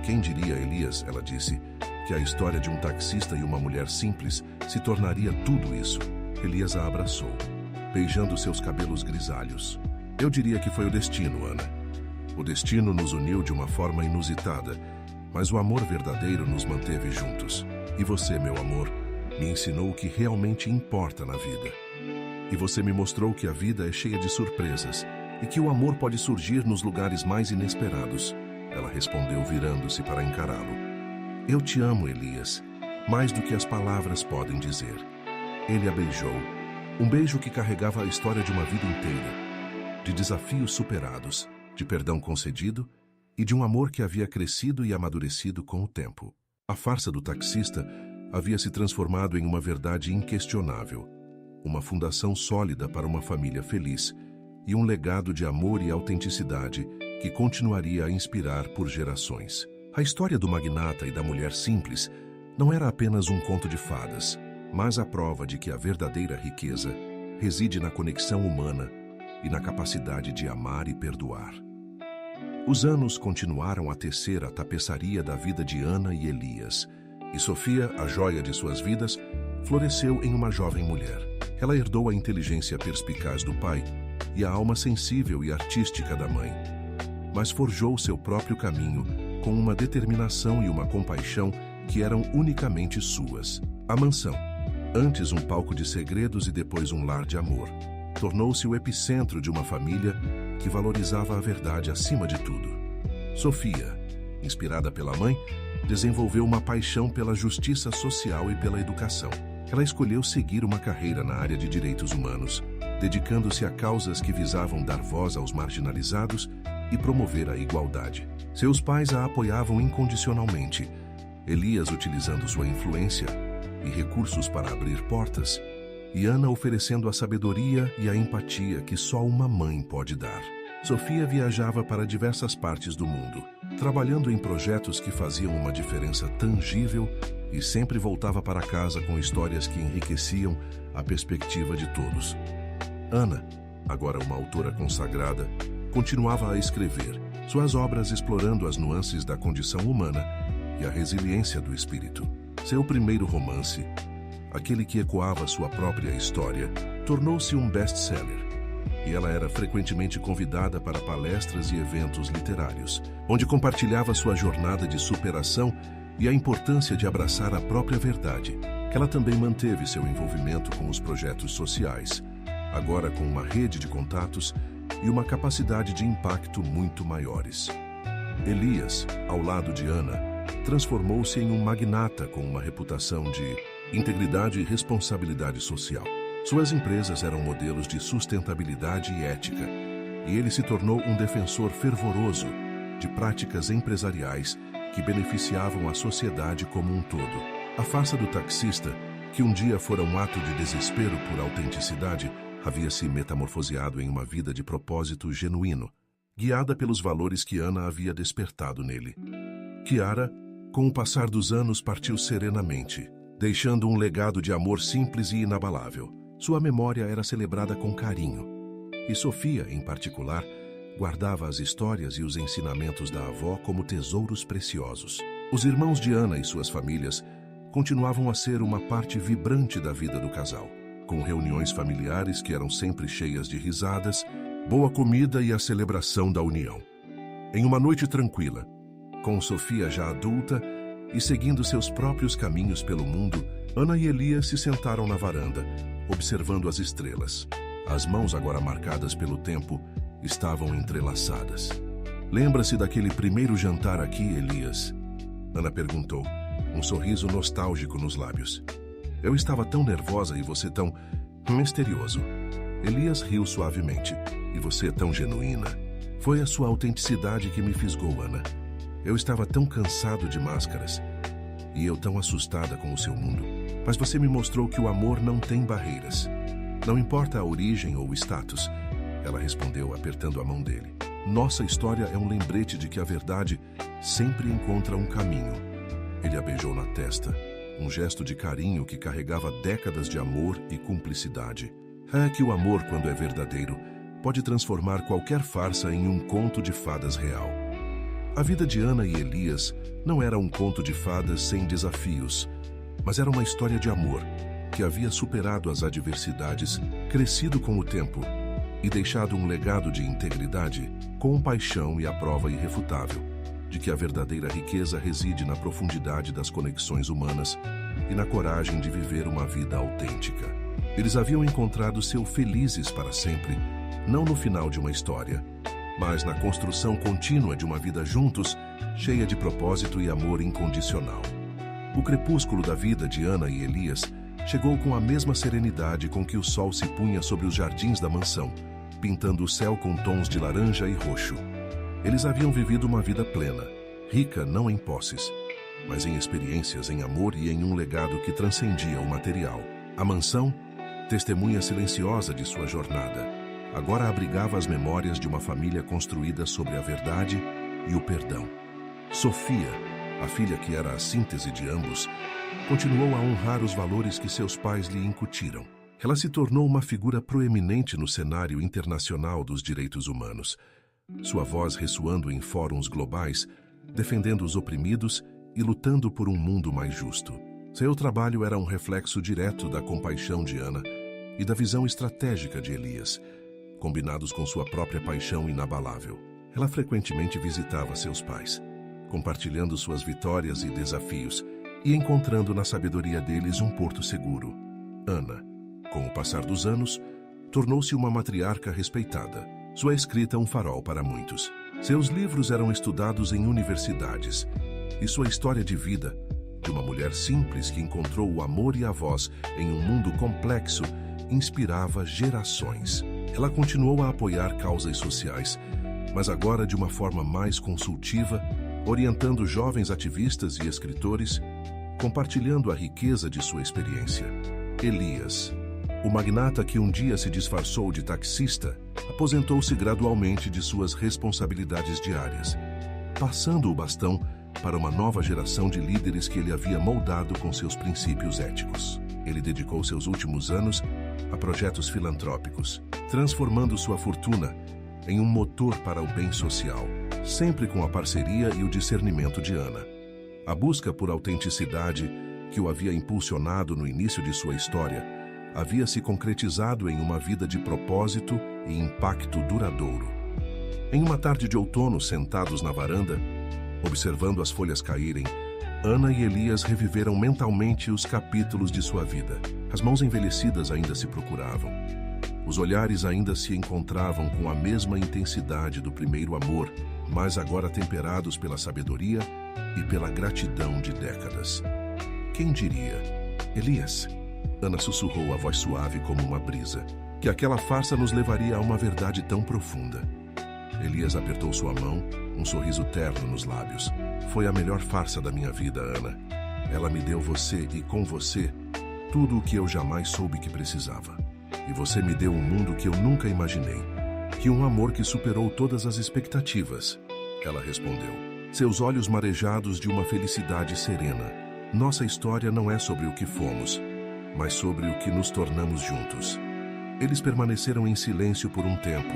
Quem diria, Elias, ela disse, que a história de um taxista e uma mulher simples se tornaria tudo isso. Elias a abraçou, beijando seus cabelos grisalhos. Eu diria que foi o destino, Ana. O destino nos uniu de uma forma inusitada, mas o amor verdadeiro nos manteve juntos. E você, meu amor, me ensinou o que realmente importa na vida. E você me mostrou que a vida é cheia de surpresas e que o amor pode surgir nos lugares mais inesperados. Ela respondeu, virando-se para encará-lo. Eu te amo, Elias, mais do que as palavras podem dizer. Ele a beijou, um beijo que carregava a história de uma vida inteira, de desafios superados, de perdão concedido e de um amor que havia crescido e amadurecido com o tempo. A farsa do taxista havia se transformado em uma verdade inquestionável, uma fundação sólida para uma família feliz e um legado de amor e autenticidade que continuaria a inspirar por gerações. A história do magnata e da mulher simples não era apenas um conto de fadas, mas a prova de que a verdadeira riqueza reside na conexão humana e na capacidade de amar e perdoar. Os anos continuaram a tecer a tapeçaria da vida de Ana e Elias, e Sofia, a joia de suas vidas, floresceu em uma jovem mulher. Ela herdou a inteligência perspicaz do pai e a alma sensível e artística da mãe, mas forjou seu próprio caminho com uma determinação e uma compaixão que eram unicamente suas. A mansão, antes um palco de segredos e depois um lar de amor, tornou-se o epicentro de uma família que valorizava a verdade acima de tudo. Sofia, inspirada pela mãe, desenvolveu uma paixão pela justiça social e pela educação. Ela escolheu seguir uma carreira na área de direitos humanos, dedicando-se a causas que visavam dar voz aos marginalizados e promover a igualdade. Seus pais a apoiavam incondicionalmente, Elias utilizando sua influência e recursos para abrir portas, e Ana oferecendo a sabedoria e a empatia que só uma mãe pode dar. Sofia viajava para diversas partes do mundo, trabalhando em projetos que faziam uma diferença tangível e sempre voltava para casa com histórias que enriqueciam a perspectiva de todos. Ana, agora uma autora consagrada, continuava a escrever, suas obras explorando as nuances da condição humana e a resiliência do espírito. Seu primeiro romance, aquele que ecoava sua própria história, tornou-se um best-seller, e ela era frequentemente convidada para palestras e eventos literários, onde compartilhava sua jornada de superação e a importância de abraçar a própria verdade. Ela também manteve seu envolvimento com os projetos sociais, agora com uma rede de contatos e uma capacidade de impacto muito maiores. Elias, ao lado de Ana, transformou-se em um magnata com uma reputação de integridade e responsabilidade social. Suas empresas eram modelos de sustentabilidade e ética, e ele se tornou um defensor fervoroso de práticas empresariais que beneficiavam a sociedade como um todo. A farsa do taxista, que um dia fora um ato de desespero por autenticidade, havia se metamorfoseado em uma vida de propósito genuíno, guiada pelos valores que Ana havia despertado nele. Chiara, com o passar dos anos, partiu serenamente, deixando um legado de amor simples e inabalável. Sua memória era celebrada com carinho, e Sofia, em particular, guardava as histórias e os ensinamentos da avó como tesouros preciosos. Os irmãos de Ana e suas famílias continuavam a ser uma parte vibrante da vida do casal, com reuniões familiares que eram sempre cheias de risadas, boa comida e a celebração da união. Em uma noite tranquila, com Sofia já adulta e seguindo seus próprios caminhos pelo mundo, Ana e Elias se sentaram na varanda, observando as estrelas. As mãos, agora marcadas pelo tempo, estavam entrelaçadas. Lembra-se daquele primeiro jantar aqui, Elias? Ana perguntou, um sorriso nostálgico nos lábios. Eu estava tão nervosa e você tão misterioso. Elias riu suavemente. E você tão genuína. Foi a sua autenticidade que me fisgou, Ana. Eu estava tão cansado de máscaras. E eu tão assustada com o seu mundo. Mas você me mostrou que o amor não tem barreiras. Não importa a origem ou o status. Ela respondeu, apertando a mão dele. Nossa história é um lembrete de que a verdade sempre encontra um caminho. Ele a beijou na testa, um gesto de carinho que carregava décadas de amor e cumplicidade. É que o amor, quando é verdadeiro, pode transformar qualquer farsa em um conto de fadas real. A vida de Ana e Elias não era um conto de fadas sem desafios, mas era uma história de amor que havia superado as adversidades, crescido com o tempo e deixado um legado de integridade, compaixão e a prova irrefutável de que a verdadeira riqueza reside na profundidade das conexões humanas e na coragem de viver uma vida autêntica. Eles haviam encontrado seu felizes para sempre, não no final de uma história, mas na construção contínua de uma vida juntos, cheia de propósito e amor incondicional. O crepúsculo da vida de Ana e Elias chegou com a mesma serenidade com que o sol se punha sobre os jardins da mansão, pintando o céu com tons de laranja e roxo. Eles haviam vivido uma vida plena, rica não em posses, mas em experiências, em amor e em um legado que transcendia o material. A mansão, testemunha silenciosa de sua jornada, agora abrigava as memórias de uma família construída sobre a verdade e o perdão. Sofia, a filha que era a síntese de ambos, continuou a honrar os valores que seus pais lhe incutiram. Ela se tornou uma figura proeminente no cenário internacional dos direitos humanos, sua voz ressoando em fóruns globais, defendendo os oprimidos e lutando por um mundo mais justo. Seu trabalho era um reflexo direto da compaixão de Ana e da visão estratégica de Elias, combinados com sua própria paixão inabalável. Ela frequentemente visitava seus pais, compartilhando suas vitórias e desafios e encontrando na sabedoria deles um porto seguro. Ana, com o passar dos anos, tornou-se uma matriarca respeitada, sua escrita um farol para muitos. Seus livros eram estudados em universidades, e sua história de vida, de uma mulher simples que encontrou o amor e a voz em um mundo complexo, inspirava gerações. Ela continuou a apoiar causas sociais, mas agora de uma forma mais consultiva, orientando jovens ativistas e escritores, compartilhando a riqueza de sua experiência. Elias, o magnata que um dia se disfarçou de taxista, aposentou-se gradualmente de suas responsabilidades diárias, passando o bastão para uma nova geração de líderes que ele havia moldado com seus princípios éticos. Ele dedicou seus últimos anos a projetos filantrópicos, transformando sua fortuna em um motor para o bem social, sempre com a parceria e o discernimento de Ana. A busca por autenticidade que o havia impulsionado no início de sua história havia se concretizado em uma vida de propósito e impacto duradouro. Em uma tarde de outono, sentados na varanda, observando as folhas caírem, Ana e Elias reviveram mentalmente os capítulos de sua vida. As mãos envelhecidas ainda se procuravam. Os olhares ainda se encontravam com a mesma intensidade do primeiro amor, mas agora temperados pela sabedoria e pela gratidão de décadas. Quem diria? Elias, Ana sussurrou a voz suave como uma brisa, que aquela farsa nos levaria a uma verdade tão profunda. Elias apertou sua mão, um sorriso terno nos lábios. Foi a melhor farsa da minha vida, Ana. Ela me deu você e, com você, tudo o que eu jamais soube que precisava. E você me deu um mundo que eu nunca imaginei. Que um amor que superou todas as expectativas. Ela respondeu, seus olhos marejados de uma felicidade serena. Nossa história não é sobre o que fomos, mas sobre o que nos tornamos juntos. Eles permaneceram em silêncio por um tempo,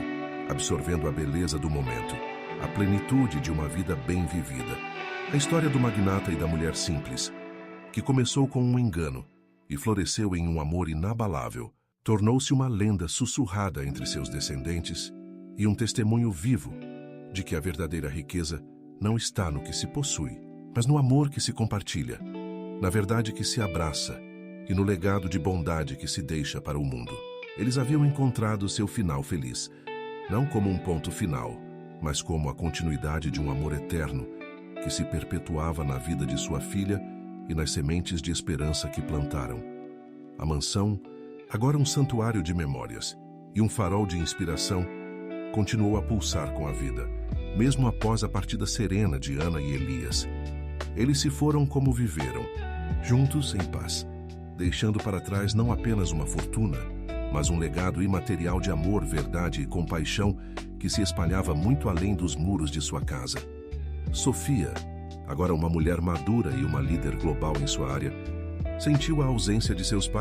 absorvendo a beleza do momento, a plenitude de uma vida bem vivida. A história do magnata e da mulher simples, que começou com um engano e floresceu em um amor inabalável, tornou-se uma lenda sussurrada entre seus descendentes e um testemunho vivo de que a verdadeira riqueza não está no que se possui, mas no amor que se compartilha, na verdade que se abraça e no legado de bondade que se deixa para o mundo. Eles haviam encontrado seu final feliz, não como um ponto final, mas como a continuidade de um amor eterno que se perpetuava na vida de sua filha e nas sementes de esperança que plantaram. A mansão, agora um santuário de memórias e um farol de inspiração, continuou a pulsar com a vida, mesmo após a partida serena de Ana e Elias. Eles se foram como viveram, juntos em paz, deixando para trás não apenas uma fortuna, mas um legado imaterial de amor, verdade e compaixão que se espalhava muito além dos muros de sua casa. Sofia, agora uma mulher madura e uma líder global em sua área, sentiu a ausência de seus pais